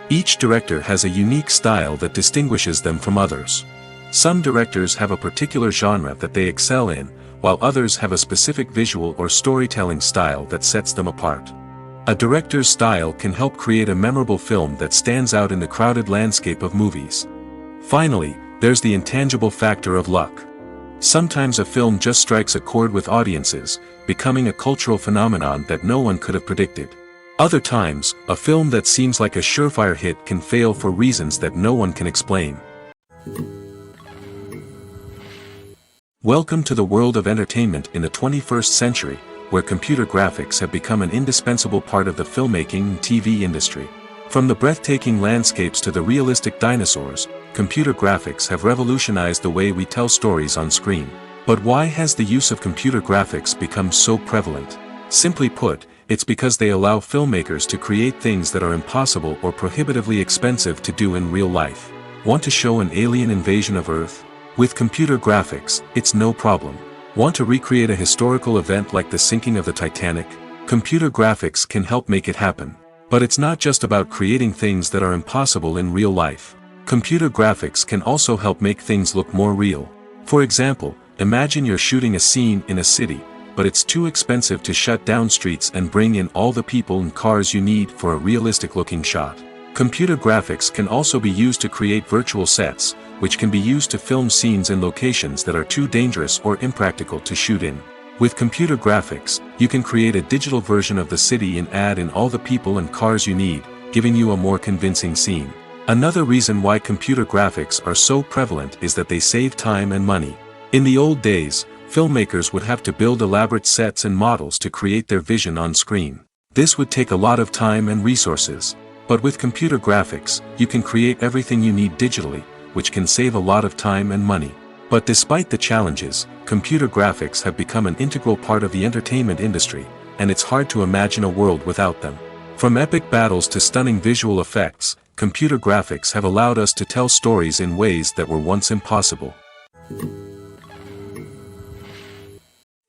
Each director has a unique style that distinguishes them from others. Some directors have a particular genre that they excel in, while others have a specific visual or storytelling style that sets them apart. A director's style can help create a memorable film that stands out in the crowded landscape of movies. Finally, there's the intangible factor of luck. Sometimes a film just strikes a chord with audiences, becoming a cultural phenomenon that no one could have predicted. Other times, a film that seems like a surefire hit can fail for reasons that no one can explain. Welcome to the world of entertainment in the 21st century, where computer graphics have become an indispensable part of the filmmaking and TV industry. From the breathtaking landscapes to the realistic dinosaurs, computer graphics have revolutionized the way we tell stories on screen. But why has the use of computer graphics become so prevalent? Simply put, it's because they allow filmmakers to create things that are impossible or prohibitively expensive to do in real life. Want to show an alien invasion of Earth? With computer graphics, it's no problem. Want to recreate a historical event like the sinking of the Titanic? Computer graphics can help make it happen. But it's not just about creating things that are impossible in real life. Computer graphics can also help make things look more real. For example, imagine you're shooting a scene in a city, but it's too expensive to shut down streets and bring in all the people and cars you need for a realistic-looking shot. Computer graphics can also be used to create virtual sets, which can be used to film scenes in locations that are too dangerous or impractical to shoot in. With computer graphics, you can create a digital version of the city and add in all the people and cars you need, giving you a more convincing scene. Another reason why computer graphics are so prevalent is that they save time and money. In the old days, filmmakers would have to build elaborate sets and models to create their vision on screen. This would take a lot of time and resources. But with computer graphics, you can create everything you need digitally, which can save a lot of time and money. But despite the challenges, computer graphics have become an integral part of the entertainment industry, and it's hard to imagine a world without them. From epic battles to stunning visual effects, computer graphics have allowed us to tell stories in ways that were once impossible.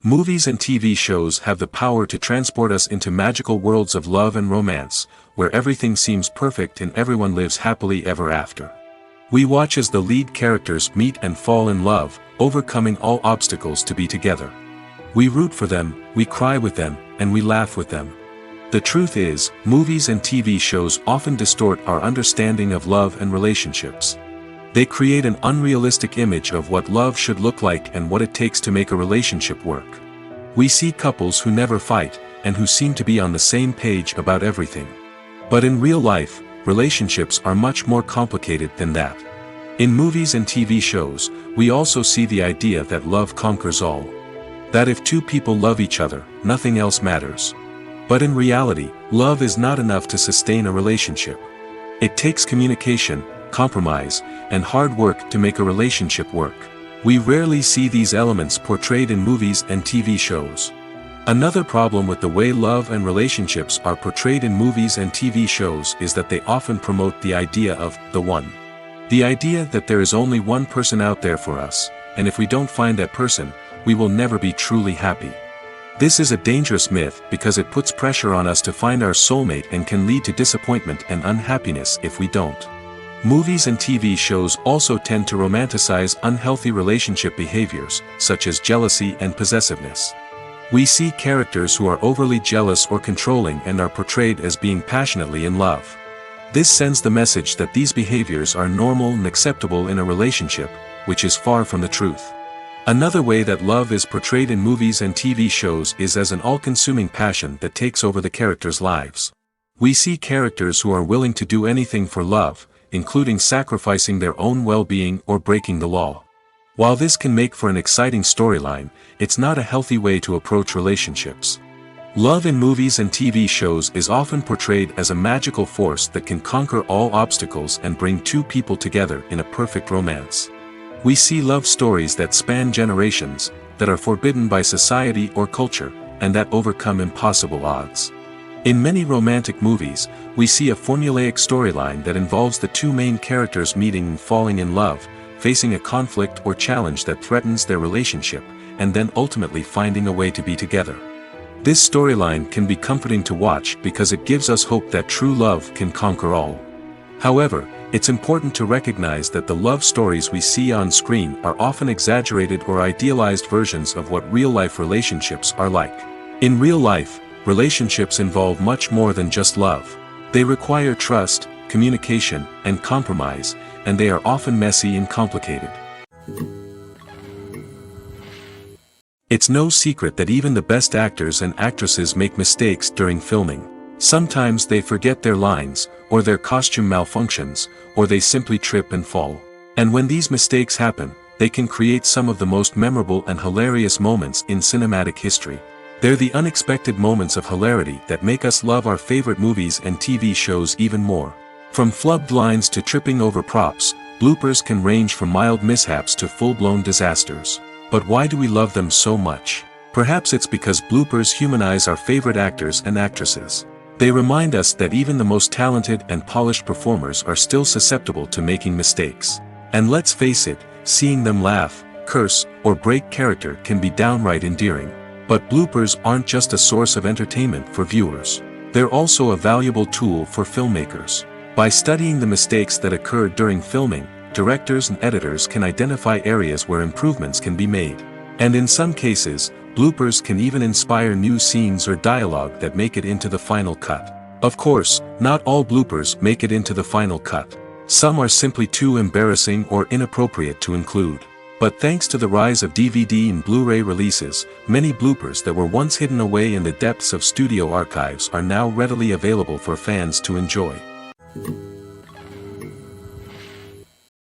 Movies and TV shows have the power to transport us into magical worlds of love and romance, where everything seems perfect and everyone lives happily ever after. We watch as the lead characters meet and fall in love, overcoming all obstacles to be together. We root for them, we cry with them, and we laugh with them. The truth is, movies and TV shows often distort our understanding of love and relationships. They create an unrealistic image of what love should look like and what it takes to make a relationship work. We see couples who never fight, and who seem to be on the same page about everything. But in real life, relationships are much more complicated than that. In movies and TV shows, we also see the idea that love conquers all. That if two people love each other, nothing else matters. But in reality, love is not enough to sustain a relationship. It takes communication, compromise, and hard work to make a relationship work. We rarely see these elements portrayed in movies and TV shows. Another problem with the way love and relationships are portrayed in movies and TV shows is that they often promote the idea of the one. The idea that there is only one person out there for us, and if we don't find that person, we will never be truly happy. This is a dangerous myth because it puts pressure on us to find our soulmate and can lead to disappointment and unhappiness if we don't. Movies and TV shows also tend to romanticize unhealthy relationship behaviors, such as jealousy and possessiveness. We see characters who are overly jealous or controlling and are portrayed as being passionately in love. This sends the message that these behaviors are normal and acceptable in a relationship, which is far from the truth. Another way that love is portrayed in movies and TV shows is as an all-consuming passion that takes over the characters' lives. We see characters who are willing to do anything for love, including sacrificing their own well-being or breaking the law. While this can make for an exciting storyline, it's not a healthy way to approach relationships. Love in movies and TV shows is often portrayed as a magical force that can conquer all obstacles and bring two people together in a perfect romance. We see love stories that span generations, that are forbidden by society or culture, and that overcome impossible odds. In many romantic movies, we see a formulaic storyline that involves the two main characters meeting and falling in love, facing a conflict or challenge that threatens their relationship, and then ultimately finding a way to be together. This storyline can be comforting to watch because it gives us hope that true love can conquer all. However, it's important to recognize that the love stories we see on screen are often exaggerated or idealized versions of what real-life relationships are like. In real life, relationships involve much more than just love. They require trust, communication, and compromise, and they are often messy and complicated. It's no secret that even the best actors and actresses make mistakes during filming. Sometimes they forget their lines, or their costume malfunctions, or they simply trip and fall. And when these mistakes happen, they can create some of the most memorable and hilarious moments in cinematic history. They're the unexpected moments of hilarity that make us love our favorite movies and TV shows even more. From flubbed lines to tripping over props, bloopers can range from mild mishaps to full-blown disasters. But why do we love them so much? Perhaps it's because bloopers humanize our favorite actors and actresses. They remind us that even the most talented and polished performers are still susceptible to making mistakes. And let's face it, seeing them laugh, curse, or break character can be downright endearing. But bloopers aren't just a source of entertainment for viewers. They're also a valuable tool for filmmakers. By studying the mistakes that occurred during filming, directors and editors can identify areas where improvements can be made. And in some cases, bloopers can even inspire new scenes or dialogue that make it into the final cut. Of course, not all bloopers make it into the final cut. Some are simply too embarrassing or inappropriate to include. But thanks to the rise of DVD and Blu-ray releases, many bloopers that were once hidden away in the depths of studio archives are now readily available for fans to enjoy.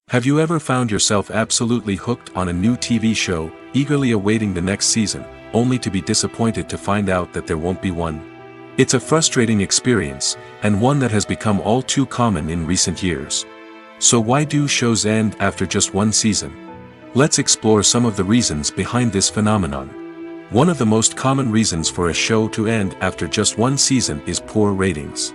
Have you ever found yourself absolutely hooked on a new TV show, eagerly awaiting the next season, only to be disappointed to find out that there won't be one? It's a frustrating experience, and one that has become all too common in recent years. So why do shows end after just one season? Let's explore some of the reasons behind this phenomenon. One of the most common reasons for a show to end after just one season is poor ratings.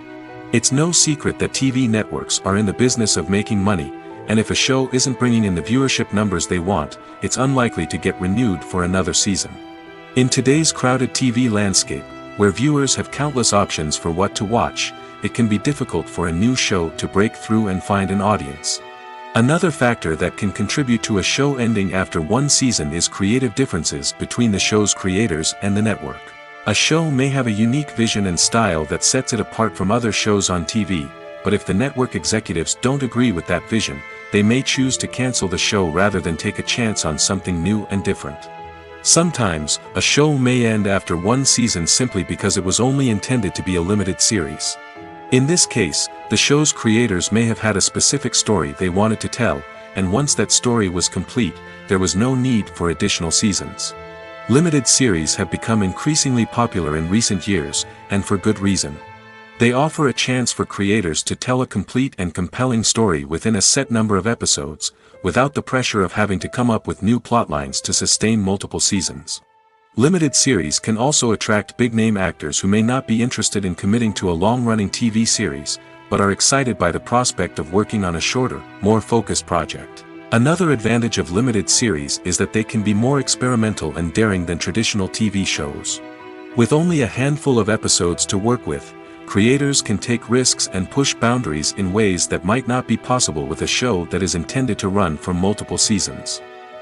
It's no secret that TV networks are in the business of making money, and if a show isn't bringing in the viewership numbers they want, it's unlikely to get renewed for another season. In today's crowded TV landscape, where viewers have countless options for what to watch, it can be difficult for a new show to break through and find an audience. Another factor that can contribute to a show ending after one season is creative differences between the show's creators and the network. A show may have a unique vision and style that sets it apart from other shows on TV, but if the network executives don't agree with that vision, they may choose to cancel the show rather than take a chance on something new and different. Sometimes, a show may end after one season simply because it was only intended to be a limited series. In this case, the show's creators may have had a specific story they wanted to tell, and once that story was complete, there was no need for additional seasons. Limited series have become increasingly popular in recent years, and for good reason. They offer a chance for creators to tell a complete and compelling story within a set number of episodes, without the pressure of having to come up with new plotlines to sustain multiple seasons. Limited series can also attract big-name actors who may not be interested in committing to a long-running TV series, but are excited by the prospect of working on a shorter, more focused project. Another advantage of limited series is that they can be more experimental and daring than traditional TV shows. With only a handful of episodes to work with, creators can take risks and push boundaries in ways that might not be possible with a show that is intended to run for multiple seasons.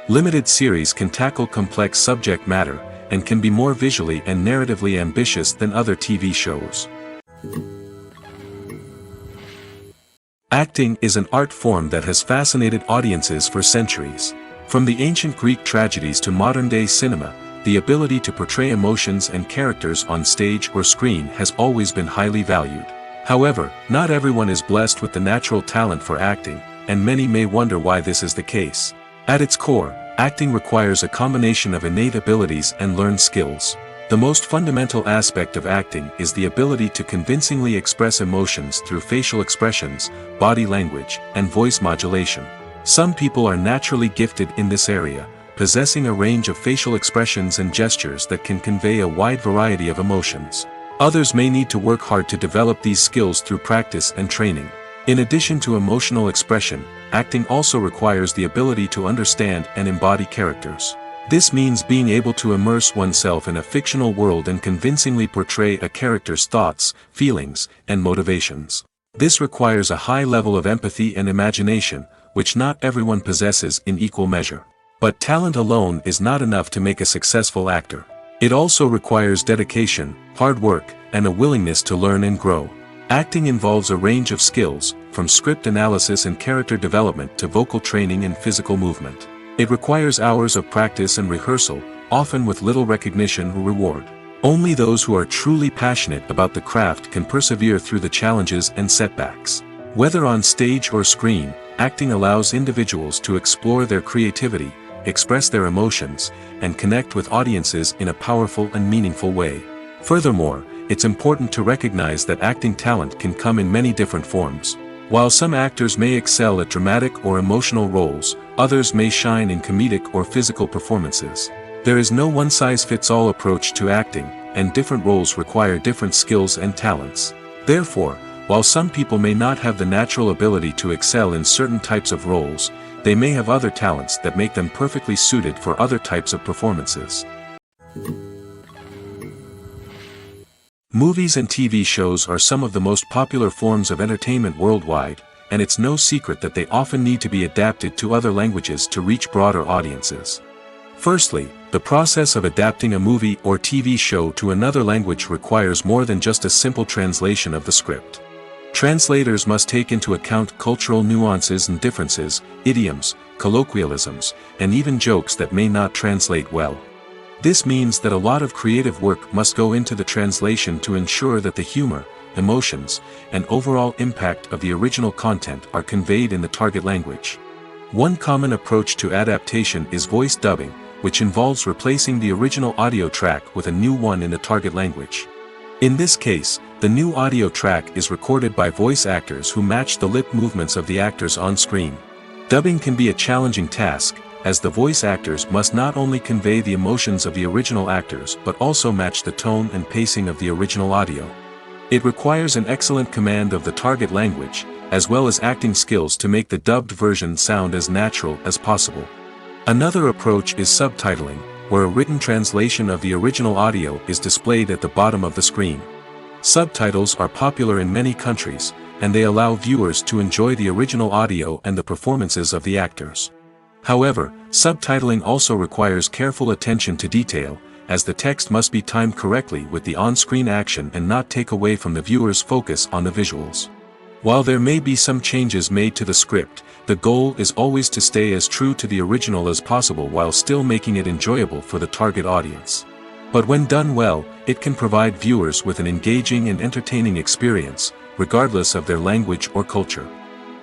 Limited series can tackle complex subject matter, and can be more visually and narratively ambitious than other TV shows. Acting is an art form that has fascinated audiences for centuries. From the ancient Greek tragedies to modern-day cinema, the ability to portray emotions and characters on stage or screen has always been highly valued. However, not everyone is blessed with the natural talent for acting, and many may wonder why this is the case. At its core, acting requires a combination of innate abilities and learned skills. The most fundamental aspect of acting is the ability to convincingly express emotions through facial expressions, body language, and voice modulation. Some people are naturally gifted in this area, possessing a range of facial expressions and gestures that can convey a wide variety of emotions. Others may need to work hard to develop these skills through practice and training. In addition to emotional expression, acting also requires the ability to understand and embody characters. This means being able to immerse oneself in a fictional world and convincingly portray a character's thoughts, feelings, and motivations. This requires a high level of empathy and imagination, which not everyone possesses in equal measure. But talent alone is not enough to make a successful actor. It also requires dedication, hard work, and a willingness to learn and grow. Acting involves a range of skills, from script analysis and character development to vocal training and physical movement. It requires hours of practice and rehearsal, often with little recognition or reward. Only those who are truly passionate about the craft can persevere through the challenges and setbacks. Whether on stage or screen, acting allows individuals to explore their creativity, express their emotions, and connect with audiences in a powerful and meaningful way. Furthermore, it's important to recognize that acting talent can come in many different forms. While some actors may excel at dramatic or emotional roles, others may shine in comedic or physical performances. There is no one-size-fits-all approach to acting, and different roles require different skills and talents. Therefore, while some people may not have the natural ability to excel in certain types of roles, they may have other talents that make them perfectly suited for other types of performances. Movies and TV shows are some of the most popular forms of entertainment worldwide, and it's no secret that they often need to be adapted to other languages to reach broader audiences. Firstly, the process of adapting a movie or TV show to another language requires more than just a simple translation of the script. Translators must take into account cultural nuances and differences, idioms, colloquialisms, and even jokes that may not translate well. This means that a lot of creative work must go into the translation to ensure that the humor, emotions, and overall impact of the original content are conveyed in the target language. One common approach to adaptation is voice dubbing, which involves replacing the original audio track with a new one in the target language. In this case, the new audio track is recorded by voice actors who match the lip movements of the actors on screen. Dubbing can be a challenging task, as the voice actors must not only convey the emotions of the original actors but also match the tone and pacing of the original audio. It requires an excellent command of the target language, as well as acting skills to make the dubbed version sound as natural as possible. Another approach is subtitling, where a written translation of the original audio is displayed at the bottom of the screen. Subtitles are popular in many countries, and they allow viewers to enjoy the original audio and the performances of the actors. However, subtitling also requires careful attention to detail, as the text must be timed correctly with the on-screen action and not take away from the viewer's focus on the visuals. While there may be some changes made to the script, the goal is always to stay as true to the original as possible while still making it enjoyable for the target audience. But when done well, it can provide viewers with an engaging and entertaining experience, regardless of their language or culture.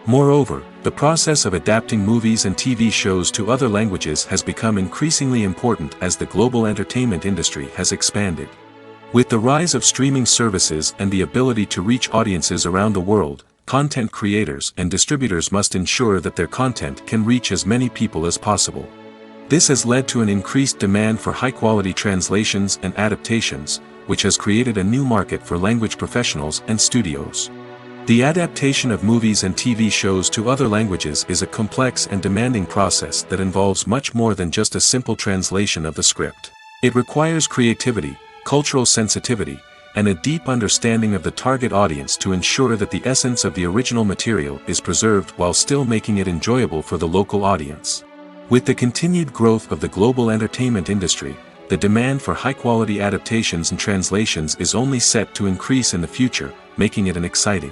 Moreover, the process of adapting movies and TV shows to other languages has become increasingly important as the global entertainment industry has expanded. With the rise of streaming services and the ability to reach audiences around the world, content creators and distributors must ensure that their content can reach as many people as possible. This has led to an increased demand for high-quality translations and adaptations, which has created a new market for language professionals and studios. The adaptation of movies and TV shows to other languages is a complex and demanding process that involves much more than just a simple translation of the script. It requires creativity, cultural sensitivity, and a deep understanding of the target audience to ensure that the essence of the original material is preserved while still making it enjoyable for the local audience. With the continued growth of the global entertainment industry, the demand for high-quality adaptations and translations is only set to increase in the future, making it an exciting.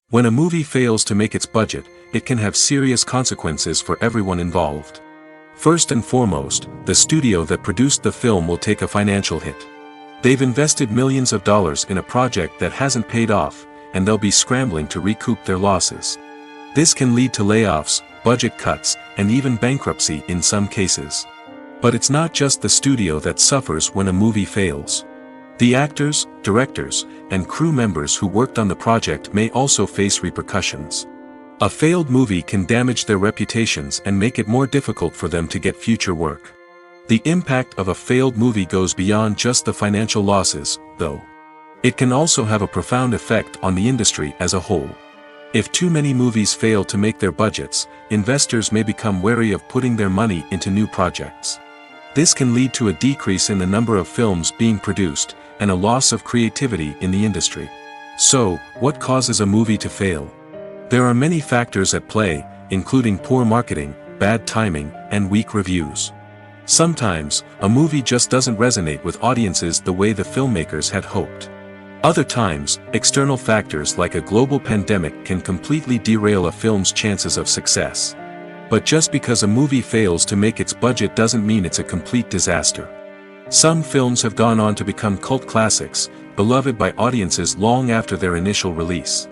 When a movie fails to make its budget, it can have serious consequences for everyone involved. First and foremost, the studio that produced the film will take a financial hit. They've invested millions of dollars in a project that hasn't paid off, and they'll be scrambling to recoup their losses. This can lead to layoffs, budget cuts, and even bankruptcy in some cases. But it's not just the studio that suffers when a movie fails. The actors, directors, and crew members who worked on the project may also face repercussions. A failed movie can damage their reputations and make it more difficult for them to get future work. The impact of a failed movie goes beyond just the financial losses, though. It can also have a profound effect on the industry as a whole. If too many movies fail to make their budgets, investors may become wary of putting their money into new projects. This can lead to a decrease in the number of films being produced, and a loss of creativity in the industry. So, what causes a movie to fail? There are many factors at play, including poor marketing, bad timing, and weak reviews. Sometimes, a movie just doesn't resonate with audiences the way the filmmakers had hoped. Other times, external factors like a global pandemic can completely derail a film's chances of success. But just because a movie fails to make its budget doesn't mean it's a complete disaster. Some films have gone on to become cult classics, beloved by audiences long after their initial release.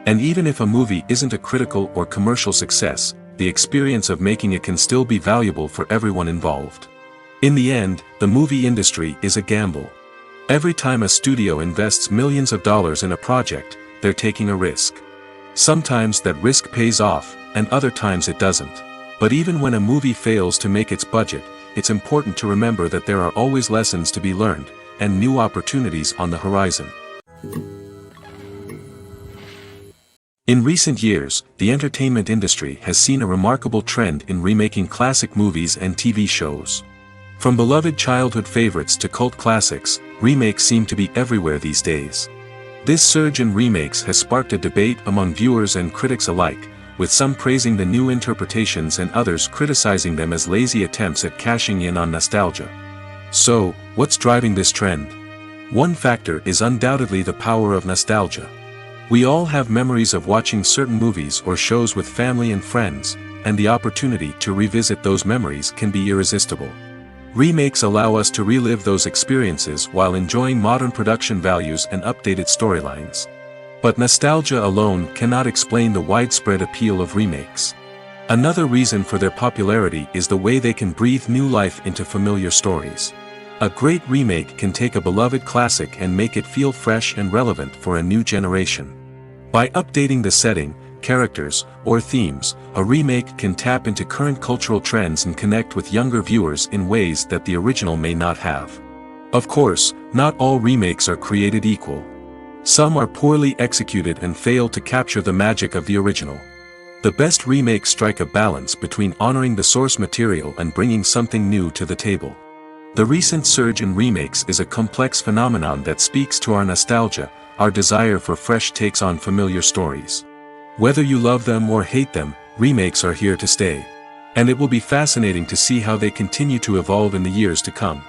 And even if a movie isn't a critical or commercial success, the experience of making it can still be valuable for everyone involved. In the end, the movie industry is a gamble. Every time a studio invests millions of dollars in a project, they're taking a risk. Sometimes that risk pays off, and other times it doesn't. But even when a movie fails to make its budget, it's important to remember that there are always lessons to be learned, and new opportunities on the horizon. In recent years, the entertainment industry has seen a remarkable trend in remaking classic movies and TV shows. From beloved childhood favorites to cult classics, remakes seem to be everywhere these days. This surge in remakes has sparked a debate among viewers and critics alike, with some praising the new interpretations and others criticizing them as lazy attempts at cashing in on nostalgia. So, what's driving this trend? One factor is undoubtedly the power of nostalgia. We all have memories of watching certain movies or shows with family and friends, and the opportunity to revisit those memories can be irresistible. Remakes allow us to relive those experiences while enjoying modern production values and updated storylines. But nostalgia alone cannot explain the widespread appeal of remakes. Another reason for their popularity is the way they can breathe new life into familiar stories. A great remake can take a beloved classic and make it feel fresh and relevant for a new generation. By updating the setting, characters, or themes, a remake can tap into current cultural trends and connect with younger viewers in ways that the original may not have. Of course, not all remakes are created equal. Some are poorly executed and fail to capture the magic of the original. The best remakes strike a balance between honoring the source material and bringing something new to the table. The recent surge in remakes is a complex phenomenon that speaks to our nostalgia, our desire for fresh takes on familiar stories. Whether you love them or hate them, remakes are here to stay. And it will be fascinating to see how they continue to evolve in the years to come.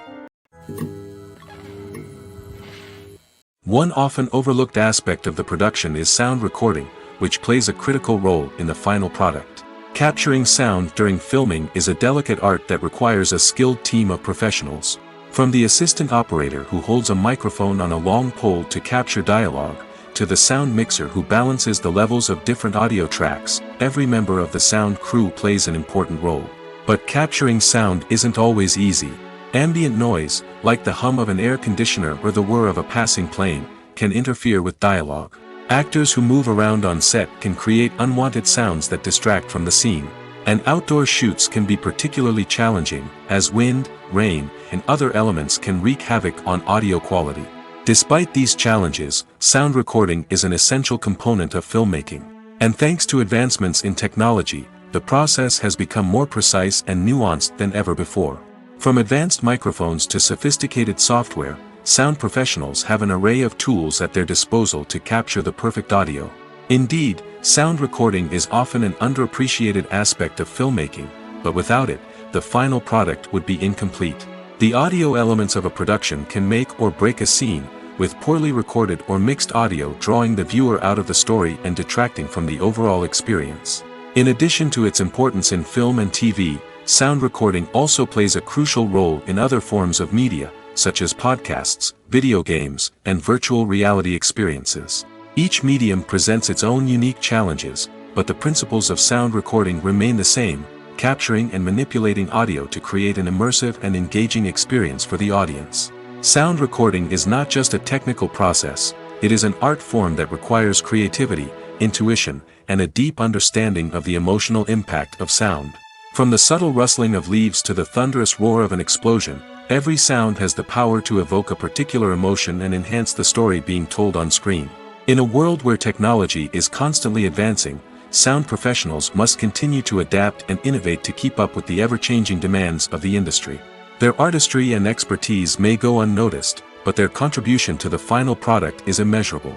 One often overlooked aspect of the production is sound recording, which plays a critical role in the final product. Capturing sound during filming is a delicate art that requires a skilled team of professionals. From the assistant operator who holds a microphone on a long pole to capture dialogue, to the sound mixer who balances the levels of different audio tracks, every member of the sound crew plays an important role. But capturing sound isn't always easy. Ambient noise, like the hum of an air conditioner or the whir of a passing plane, can interfere with dialogue. Actors who move around on set can create unwanted sounds that distract from the scene, And outdoor shoots can be particularly challenging, as wind, rain, and other elements can wreak havoc on audio quality. Despite these challenges, sound recording is an essential component of filmmaking. And thanks to advancements in technology, the process has become more precise and nuanced than ever before. From advanced microphones to sophisticated software, sound professionals have an array of tools at their disposal to capture the perfect audio. Indeed, sound recording is often an underappreciated aspect of filmmaking, but without it, the final product would be incomplete. The audio elements of a production can make or break a scene, with poorly recorded or mixed audio drawing the viewer out of the story and detracting from the overall experience. In addition to its importance in film and TV, sound recording also plays a crucial role in other forms of media, such as podcasts, video games, and virtual reality experiences. Each medium presents its own unique challenges, but the principles of sound recording remain the same, capturing and manipulating audio to create an immersive and engaging experience for the audience. Sound recording is not just a technical process, it is an art form that requires creativity, intuition, and a deep understanding of the emotional impact of sound. From the subtle rustling of leaves to the thunderous roar of an explosion, every sound has the power to evoke a particular emotion and enhance the story being told on screen. In a world where technology is constantly advancing, sound professionals must continue to adapt and innovate to keep up with the ever-changing demands of the industry. Their artistry and expertise may go unnoticed, but their contribution to the final product is immeasurable.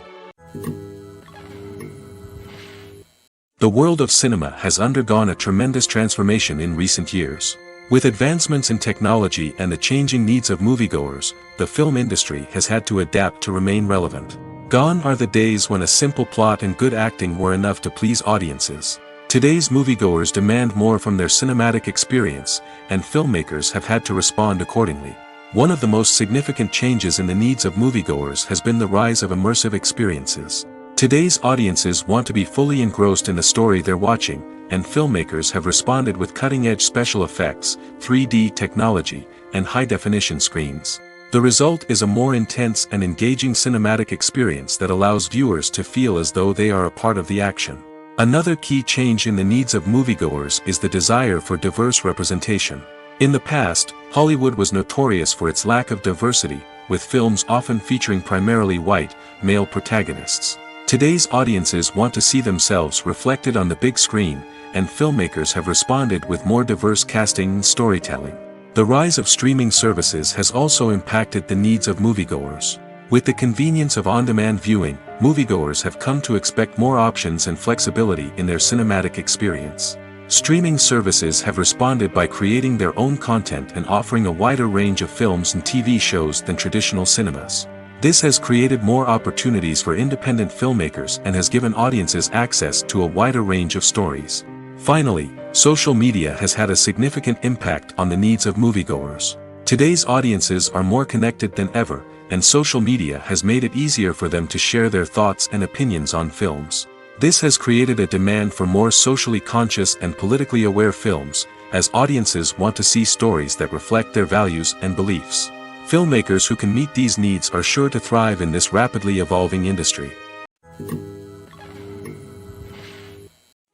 The world of cinema has undergone a tremendous transformation in recent years. With advancements in technology and the changing needs of moviegoers, the film industry has had to adapt to remain relevant. Gone are the days when a simple plot and good acting were enough to please audiences. Today's moviegoers demand more from their cinematic experience, and filmmakers have had to respond accordingly. One of the most significant changes in the needs of moviegoers has been the rise of immersive experiences. Today's audiences want to be fully engrossed in the story they're watching, and filmmakers have responded with cutting-edge special effects, 3D technology, and high-definition screens. The result is a more intense and engaging cinematic experience that allows viewers to feel as though they are a part of the action. Another key change in the needs of moviegoers is the desire for diverse representation. In the past, Hollywood was notorious for its lack of diversity, with films often featuring primarily white, male protagonists. Today's audiences want to see themselves reflected on the big screen, and filmmakers have responded with more diverse casting and storytelling. The rise of streaming services has also impacted the needs of moviegoers. With the convenience of on-demand viewing, moviegoers have come to expect more options and flexibility in their cinematic experience. Streaming services have responded by creating their own content and offering a wider range of films and TV shows than traditional cinemas. This has created more opportunities for independent filmmakers and has given audiences access to a wider range of stories. Finally, social media has had a significant impact on the needs of moviegoers. Today's audiences are more connected than ever, and social media has made it easier for them to share their thoughts and opinions on films. This has created a demand for more socially conscious and politically aware films, as audiences want to see stories that reflect their values and beliefs. Filmmakers who can meet these needs are sure to thrive in this rapidly evolving industry.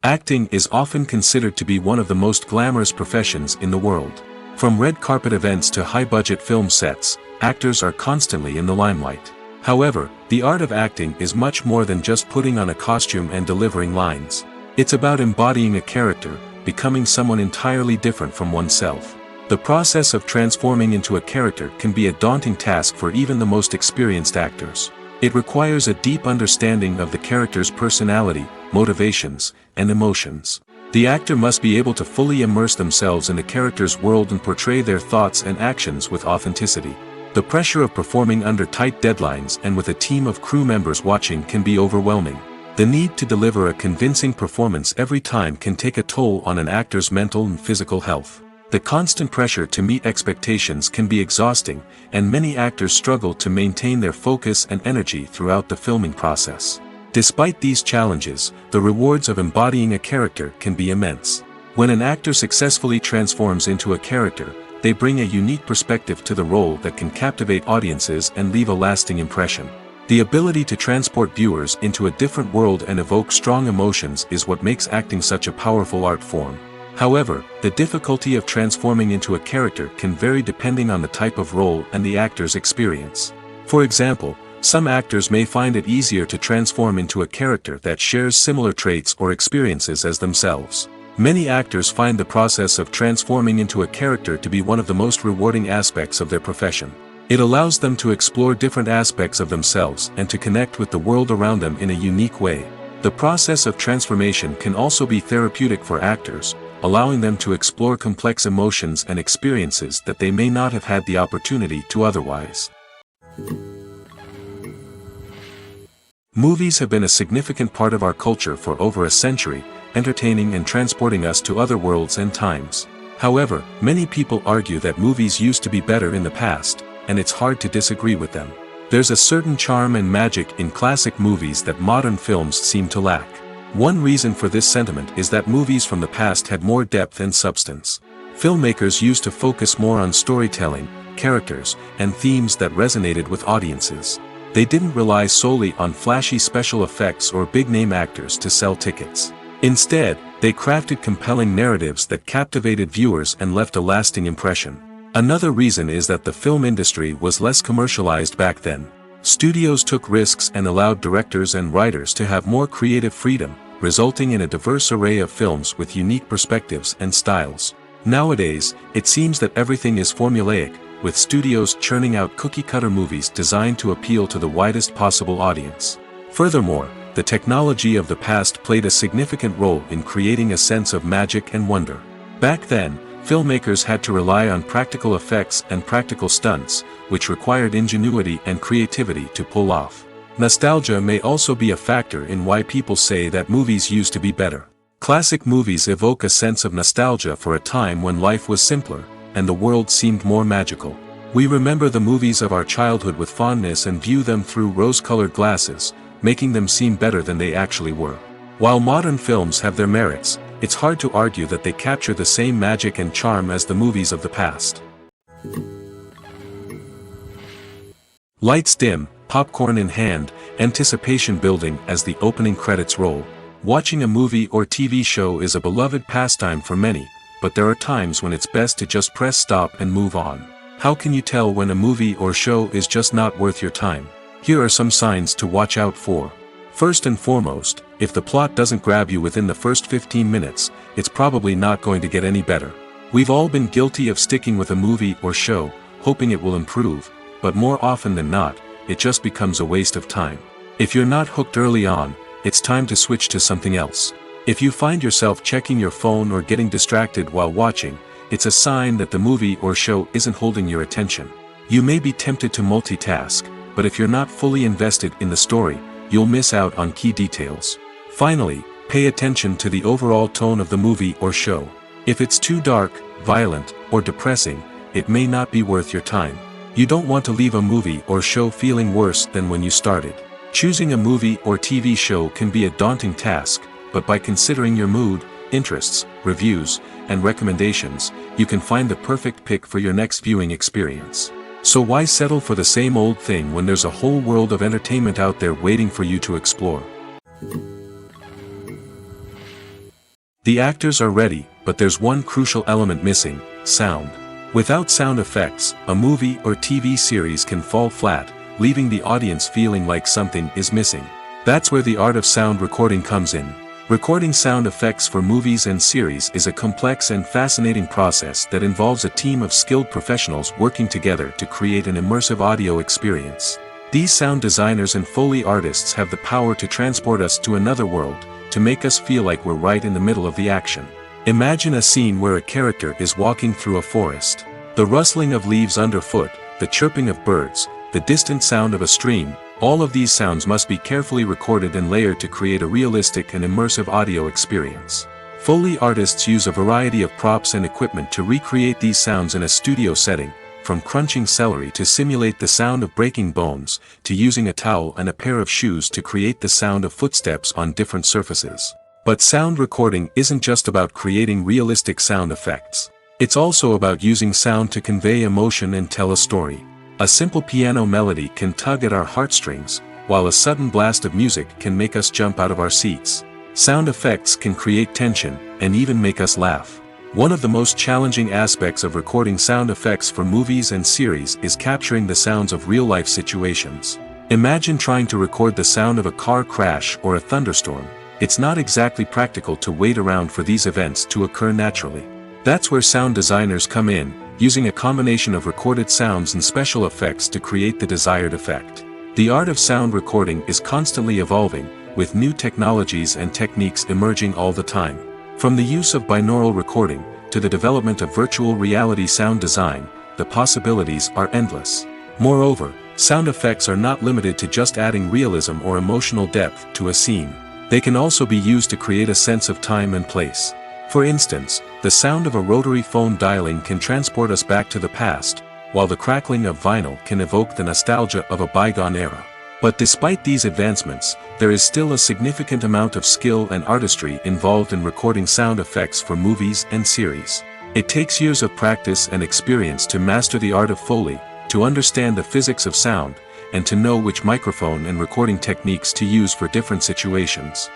Acting is often considered to be one of the most glamorous professions in the world. From red carpet events to high-budget film sets, actors are constantly in the limelight. However, the art of acting is much more than just putting on a costume and delivering lines. It's about embodying a character, becoming someone entirely different from oneself. The process of transforming into a character can be a daunting task for even the most experienced actors. It requires a deep understanding of the character's personality, motivations, and emotions. The actor must be able to fully immerse themselves in the character's world and portray their thoughts and actions with authenticity. The pressure of performing under tight deadlines and with a team of crew members watching can be overwhelming. The need to deliver a convincing performance every time can take a toll on an actor's mental and physical health. The constant pressure to meet expectations can be exhausting, and many actors struggle to maintain their focus and energy throughout the filming process. Despite these challenges, the rewards of embodying a character can be immense. When an actor successfully transforms into a character, they bring a unique perspective to the role that can captivate audiences and leave a lasting impression. The ability to transport viewers into a different world and evoke strong emotions is what makes acting such a powerful art form. However, the difficulty of transforming into a character can vary depending on the type of role and the actor's experience. For example, some actors may find it easier to transform into a character that shares similar traits or experiences as themselves. Many actors find the process of transforming into a character to be one of the most rewarding aspects of their profession. It allows them to explore different aspects of themselves and to connect with the world around them in a unique way. The process of transformation can also be therapeutic for actors, allowing them to explore complex emotions and experiences that they may not have had the opportunity to otherwise. Movies have been a significant part of our culture for over a century, entertaining and transporting us to other worlds and times. However, many people argue that movies used to be better in the past, and it's hard to disagree with them. There's a certain charm and magic in classic movies that modern films seem to lack. One reason for this sentiment is that movies from the past had more depth and substance. Filmmakers used to focus more on storytelling, characters, and themes that resonated with audiences. They didn't rely solely on flashy special effects or big-name actors to sell tickets. Instead, they crafted compelling narratives that captivated viewers and left a lasting impression. Another reason is that the film industry was less commercialized back then. Studios took risks and allowed directors and writers to have more creative freedom, resulting in a diverse array of films with unique perspectives and styles. Nowadays, it seems that everything is formulaic, with studios churning out cookie-cutter movies designed to appeal to the widest possible audience. Furthermore, the technology of the past played a significant role in creating a sense of magic and wonder. Back then, filmmakers had to rely on practical effects and practical stunts, which required ingenuity and creativity to pull off. Nostalgia may also be a factor in why people say that movies used to be better. Classic movies evoke a sense of nostalgia for a time when life was simpler, and the world seemed more magical. We remember the movies of our childhood with fondness and view them through rose-colored glasses, making them seem better than they actually were. While modern films have their merits, it's hard to argue that they capture the same magic and charm as the movies of the past. Lights dim, popcorn in hand, anticipation building as the opening credits roll. Watching a movie or TV show is a beloved pastime for many, but there are times when it's best to just press stop and move on. How can you tell when a movie or show is just not worth your time? Here are some signs to watch out for. First and foremost, if the plot doesn't grab you within the first 15 minutes, it's probably not going to get any better. We've all been guilty of sticking with a movie or show, hoping it will improve, but more often than not, it just becomes a waste of time. If you're not hooked early on, it's time to switch to something else. If you find yourself checking your phone or getting distracted while watching, it's a sign that the movie or show isn't holding your attention. You may be tempted to multitask, but if you're not fully invested in the story, you'll miss out on key details. Finally, pay attention to the overall tone of the movie or show. If it's too dark, violent, or depressing, it may not be worth your time. You don't want to leave a movie or show feeling worse than when you started. Choosing a movie or TV show can be a daunting task, but by considering your mood, interests, reviews, and recommendations, you can find the perfect pick for your next viewing experience. So why settle for the same old thing when there's a whole world of entertainment out there waiting for you to explore? The actors are ready, but there's one crucial element missing: sound. Without sound effects, a movie or TV series can fall flat, leaving the audience feeling like something is missing. That's where the art of sound recording comes in. Recording sound effects for movies and series is a complex and fascinating process that involves a team of skilled professionals working together to create an immersive audio experience. These sound designers and Foley artists have the power to transport us to another world, to make us feel like we're right in the middle of the action. Imagine a scene where a character is walking through a forest. The rustling of leaves underfoot, the chirping of birds, the distant sound of a stream, all of these sounds must be carefully recorded and layered to create a realistic and immersive audio experience. Foley artists use a variety of props and equipment to recreate these sounds in a studio setting, from crunching celery to simulate the sound of breaking bones, to using a towel and a pair of shoes to create the sound of footsteps on different surfaces. But sound recording isn't just about creating realistic sound effects. It's also about using sound to convey emotion and tell a story. A simple piano melody can tug at our heartstrings, while a sudden blast of music can make us jump out of our seats. Sound effects can create tension, and even make us laugh. One of the most challenging aspects of recording sound effects for movies and series is capturing the sounds of real-life situations. Imagine trying to record the sound of a car crash or a thunderstorm. It's not exactly practical to wait around for these events to occur naturally. That's where sound designers come in, using a combination of recorded sounds and special effects to create the desired effect. The art of sound recording is constantly evolving, with new technologies and techniques emerging all the time. From the use of binaural recording, to the development of virtual reality sound design, the possibilities are endless. Moreover, sound effects are not limited to just adding realism or emotional depth to a scene. They can also be used to create a sense of time and place. For instance, the sound of a rotary phone dialing can transport us back to the past, while the crackling of vinyl can evoke the nostalgia of a bygone era. But despite these advancements, there is still a significant amount of skill and artistry involved in recording sound effects for movies and series. It takes years of practice and experience to master the art of Foley, to understand the physics of sound, and to know which microphone and recording techniques to use for different situations.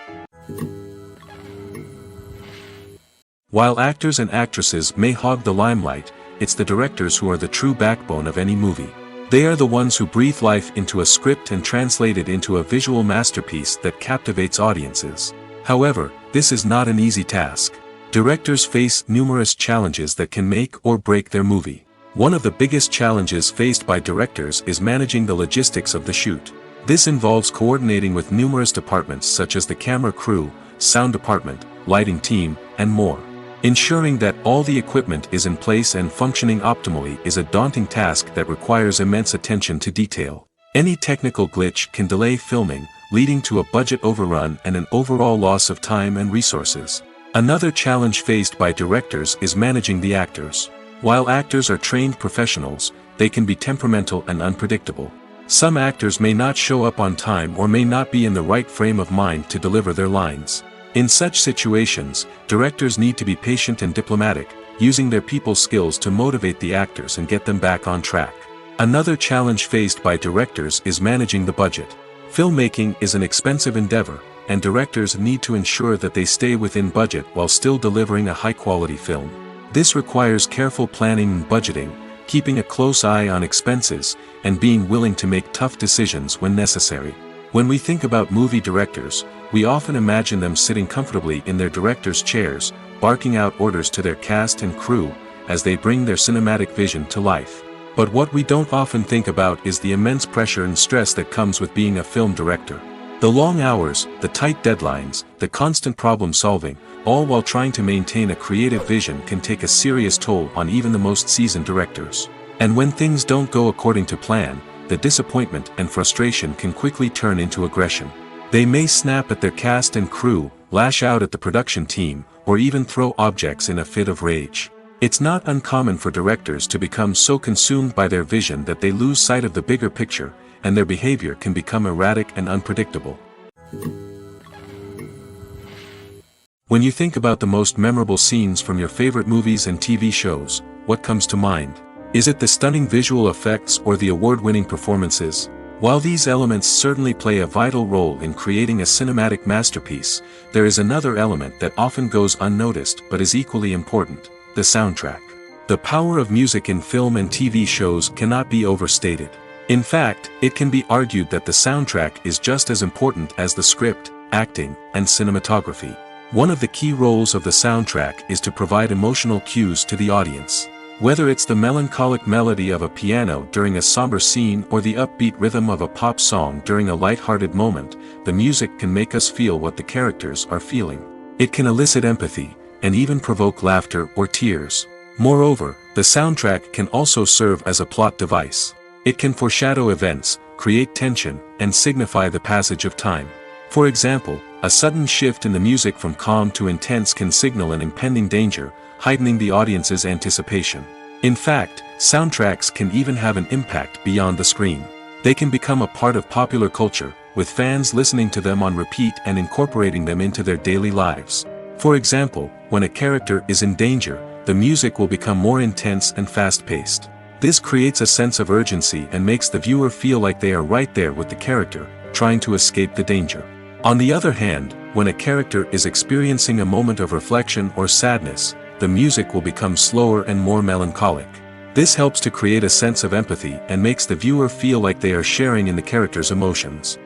While actors and actresses may hog the limelight, it's the directors who are the true backbone of any movie. They are the ones who breathe life into a script and translate it into a visual masterpiece that captivates audiences. However, this is not an easy task. Directors face numerous challenges that can make or break their movie. One of the biggest challenges faced by directors is managing the logistics of the shoot. This involves coordinating with numerous departments such as the camera crew, sound department, lighting team, and more. Ensuring that all the equipment is in place and functioning optimally is a daunting task that requires immense attention to detail. Any technical glitch can delay filming, leading to a budget overrun and an overall loss of time and resources. Another challenge faced by directors is managing the actors. While actors are trained professionals, they can be temperamental and unpredictable. Some actors may not show up on time or may not be in the right frame of mind to deliver their lines. In such situations, directors need to be patient and diplomatic, using their people skills to motivate the actors and get them back on track. Another challenge faced by directors is managing the budget. Filmmaking is an expensive endeavor, and directors need to ensure that they stay within budget while still delivering a high-quality film. This requires careful planning and budgeting, keeping a close eye on expenses, and being willing to make tough decisions when necessary. When we think about movie directors, we often imagine them sitting comfortably in their director's chairs, barking out orders to their cast and crew, as they bring their cinematic vision to life. But what we don't often think about is the immense pressure and stress that comes with being a film director. The long hours, the tight deadlines, the constant problem solving, all while trying to maintain a creative vision can take a serious toll on even the most seasoned directors. And when things don't go according to plan, the disappointment and frustration can quickly turn into aggression. They may snap at their cast and crew, lash out at the production team, or even throw objects in a fit of rage. It's not uncommon for directors to become so consumed by their vision that they lose sight of the bigger picture, and their behavior can become erratic and unpredictable. When you think about the most memorable scenes from your favorite movies and TV shows, what comes to mind? Is it the stunning visual effects or the award-winning performances? While these elements certainly play a vital role in creating a cinematic masterpiece, there is another element that often goes unnoticed but is equally important: the soundtrack. The power of music in film and TV shows cannot be overstated. In fact, it can be argued that the soundtrack is just as important as the script, acting, and cinematography. One of the key roles of the soundtrack is to provide emotional cues to the audience. Whether it's the melancholic melody of a piano during a somber scene or the upbeat rhythm of a pop song during a light-hearted moment, the music can make us feel what the characters are feeling. It can elicit empathy, and even provoke laughter or tears. Moreover, the soundtrack can also serve as a plot device. It can foreshadow events, create tension, and signify the passage of time. For example, a sudden shift in the music from calm to intense can signal an impending danger, heightening the audience's anticipation. In fact, soundtracks can even have an impact beyond the screen. They can become a part of popular culture, with fans listening to them on repeat and incorporating them into their daily lives. For example, when a character is in danger, the music will become more intense and fast-paced. This creates a sense of urgency and makes the viewer feel like they are right there with the character, trying to escape the danger. On the other hand, when a character is experiencing a moment of reflection or sadness, the music will become slower and more melancholic. This helps to create a sense of empathy and makes the viewer feel like they are sharing in the character's emotions.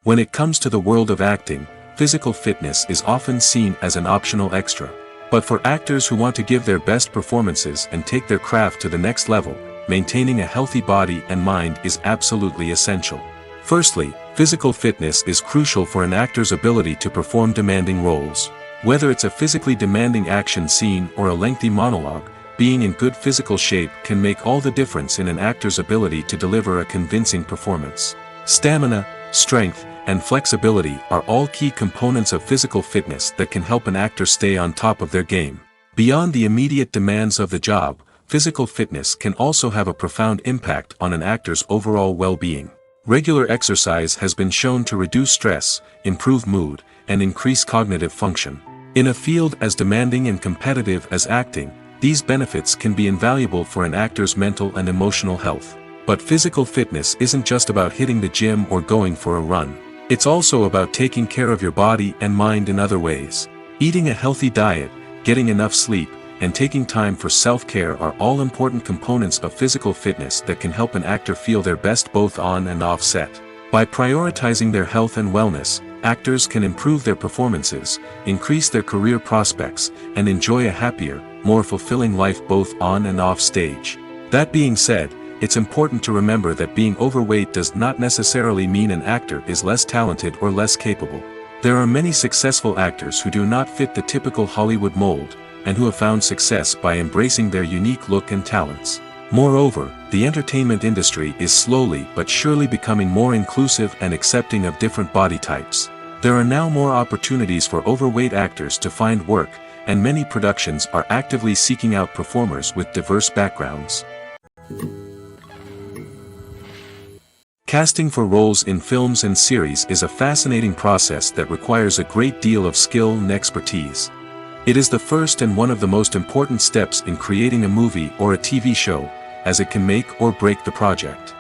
When it comes to the world of acting, physical fitness is often seen as an optional extra. But for actors who want to give their best performances and take their craft to the next level, maintaining a healthy body and mind is absolutely essential. Firstly, physical fitness is crucial for an actor's ability to perform demanding roles. Whether it's a physically demanding action scene or a lengthy monologue, being in good physical shape can make all the difference in an actor's ability to deliver a convincing performance. Stamina, strength, and flexibility are all key components of physical fitness that can help an actor stay on top of their game. Beyond the immediate demands of the job, physical fitness can also have a profound impact on an actor's overall well-being. Regular exercise has been shown to reduce stress, improve mood, and increase cognitive function. In a field as demanding and competitive as acting, these benefits can be invaluable for an actor's mental and emotional health. But physical fitness isn't just about hitting the gym or going for a run. It's also about taking care of your body and mind in other ways. Eating a healthy diet, getting enough sleep, and taking time for self-care are all important components of physical fitness that can help an actor feel their best both on and off set. By prioritizing their health and wellness, actors can improve their performances, increase their career prospects, and enjoy a happier, more fulfilling life both on and off stage. That being said, it's important to remember that being overweight does not necessarily mean an actor is less talented or less capable. There are many successful actors who do not fit the typical Hollywood mold, and who have found success by embracing their unique look and talents. Moreover, the entertainment industry is slowly but surely becoming more inclusive and accepting of different body types. There are now more opportunities for overweight actors to find work, and many productions are actively seeking out performers with diverse backgrounds. Casting for roles in films and series is a fascinating process that requires a great deal of skill and expertise. It is the first and one of the most important steps in creating a movie or a TV show, as it can make or break the project.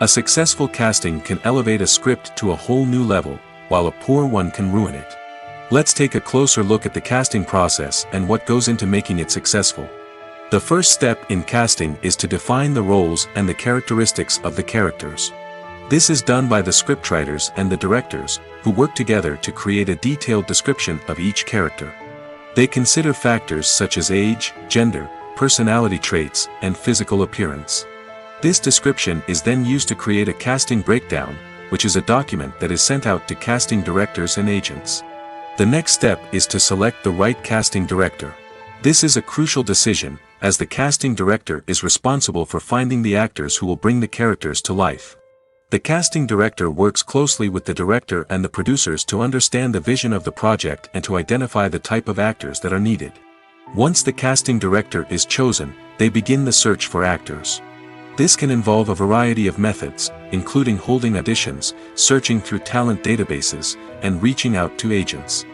A successful casting can elevate a script to a whole new level, while a poor one can ruin it. Let's take a closer look at the casting process and what goes into making it successful. The first step in casting is to define the roles and the characteristics of the characters. This is done by the scriptwriters and the directors, who work together to create a detailed description of each character. They consider factors such as age, gender, personality traits, and physical appearance. This description is then used to create a casting breakdown, which is a document that is sent out to casting directors and agents. The next step is to select the right casting director. This is a crucial decision, as the casting director is responsible for finding the actors who will bring the characters to life. The casting director works closely with the director and the producers to understand the vision of the project and to identify the type of actors that are needed. Once the casting director is chosen, they begin the search for actors. This can involve a variety of methods, including holding auditions, searching through talent databases, and reaching out to agents.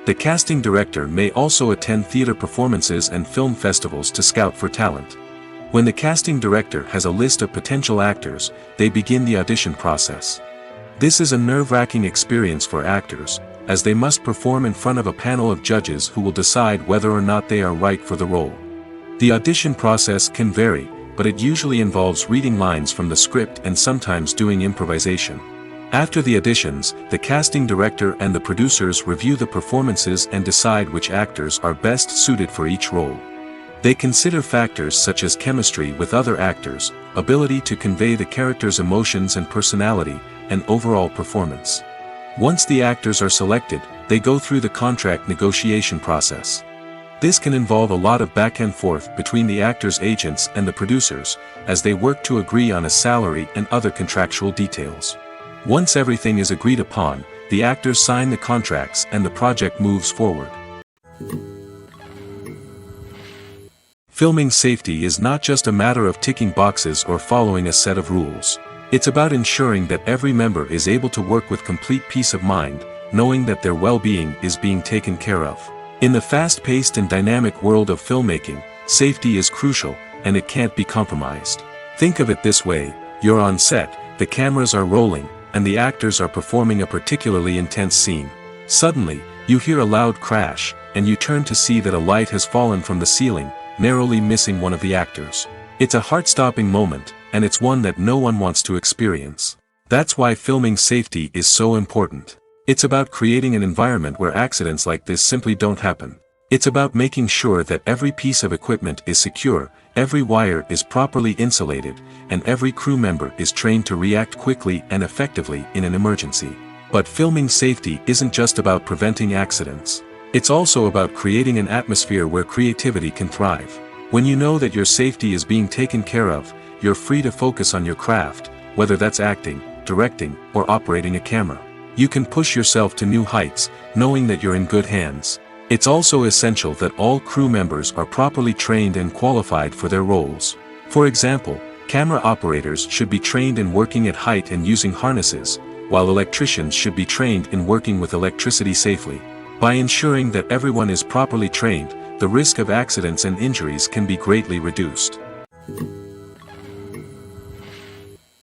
The casting director may also attend theater performances and film festivals to scout for talent. When the casting director has a list of potential actors, they begin the audition process. This is a nerve-wracking experience for actors, as they must perform in front of a panel of judges who will decide whether or not they are right for the role. The audition process can vary, but it usually involves reading lines from the script and sometimes doing improvisation. After the auditions, the casting director and the producers review the performances and decide which actors are best suited for each role. They consider factors such as chemistry with other actors, ability to convey the character's emotions and personality, and overall performance. Once the actors are selected, they go through the contract negotiation process. This can involve a lot of back and forth between the actors' agents and the producers, as they work to agree on a salary and other contractual details. Once everything is agreed upon, the actors sign the contracts and the project moves forward. Filming safety is not just a matter of ticking boxes or following a set of rules. It's about ensuring that every member is able to work with complete peace of mind, knowing that their well-being is being taken care of. In the fast-paced and dynamic world of filmmaking, safety is crucial, and it can't be compromised. Think of it this way: you're on set, the cameras are rolling, and the actors are performing a particularly intense scene. Suddenly, You hear a loud crash, and you turn to see that a light has fallen from the ceiling, narrowly missing one of the actors. It's a heart-stopping moment, and it's one that no one wants to experience. That's why filming safety is so important. It's about creating an environment where accidents like this simply don't happen. It's about making sure that every piece of equipment is secure, every wire is properly insulated, and every crew member is trained to react quickly and effectively in an emergency. But filming safety isn't just about preventing accidents. It's also about creating an atmosphere where creativity can thrive. When you know that your safety is being taken care of, you're free to focus on your craft, whether that's acting, directing, or operating a camera. You can push yourself to new heights, knowing that you're in good hands. It's also essential that all crew members are properly trained and qualified for their roles. For example, camera operators should be trained in working at height and using harnesses, while electricians should be trained in working with electricity safely. By ensuring that everyone is properly trained, the risk of accidents and injuries can be greatly reduced.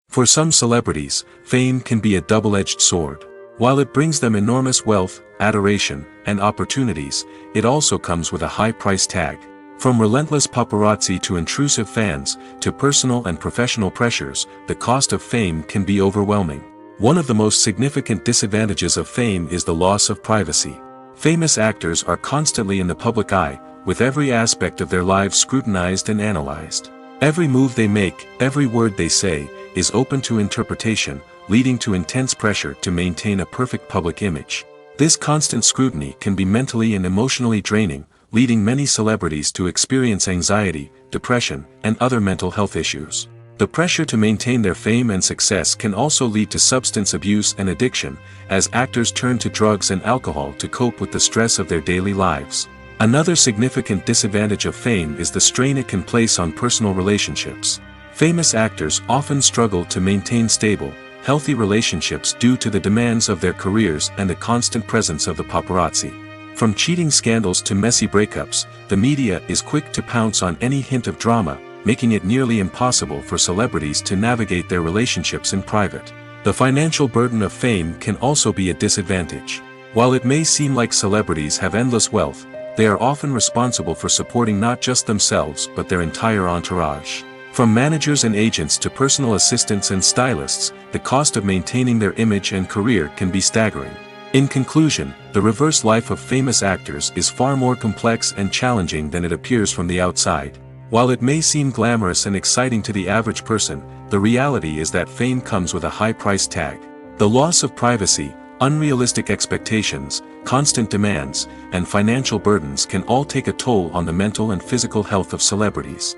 For some celebrities, fame can be a double-edged sword. While it brings them enormous wealth, adoration, and opportunities, it also comes with a high price tag. From relentless paparazzi to intrusive fans, to personal and professional pressures, the cost of fame can be overwhelming. One of the most significant disadvantages of fame is the loss of privacy. Famous actors are constantly in the public eye, with every aspect of their lives scrutinized and analyzed. Every move they make, every word they say, is open to interpretation, leading to intense pressure to maintain a perfect public image. This constant scrutiny can be mentally and emotionally draining, leading many celebrities to experience anxiety, depression, and other mental health issues. The pressure to maintain their fame and success can also lead to substance abuse and addiction, as actors turn to drugs and alcohol to cope with the stress of their daily lives. Another significant disadvantage of fame is the strain it can place on personal relationships. Famous actors often struggle to maintain stable, healthy relationships due to the demands of their careers and the constant presence of the paparazzi. From cheating scandals to messy breakups, the media is quick to pounce on any hint of drama, making it nearly impossible for celebrities to navigate their relationships in private. The financial burden of fame can also be a disadvantage. While it may seem like celebrities have endless wealth, they are often responsible for supporting not just themselves but their entire entourage. From managers and agents to personal assistants and stylists, the cost of maintaining their image and career can be staggering. In conclusion, the reverse life of famous actors is far more complex and challenging than it appears from the outside. While it may seem glamorous and exciting to the average person, the reality is that fame comes with a high price tag. The loss of privacy, unrealistic expectations, constant demands, and financial burdens can all take a toll on the mental and physical health of celebrities.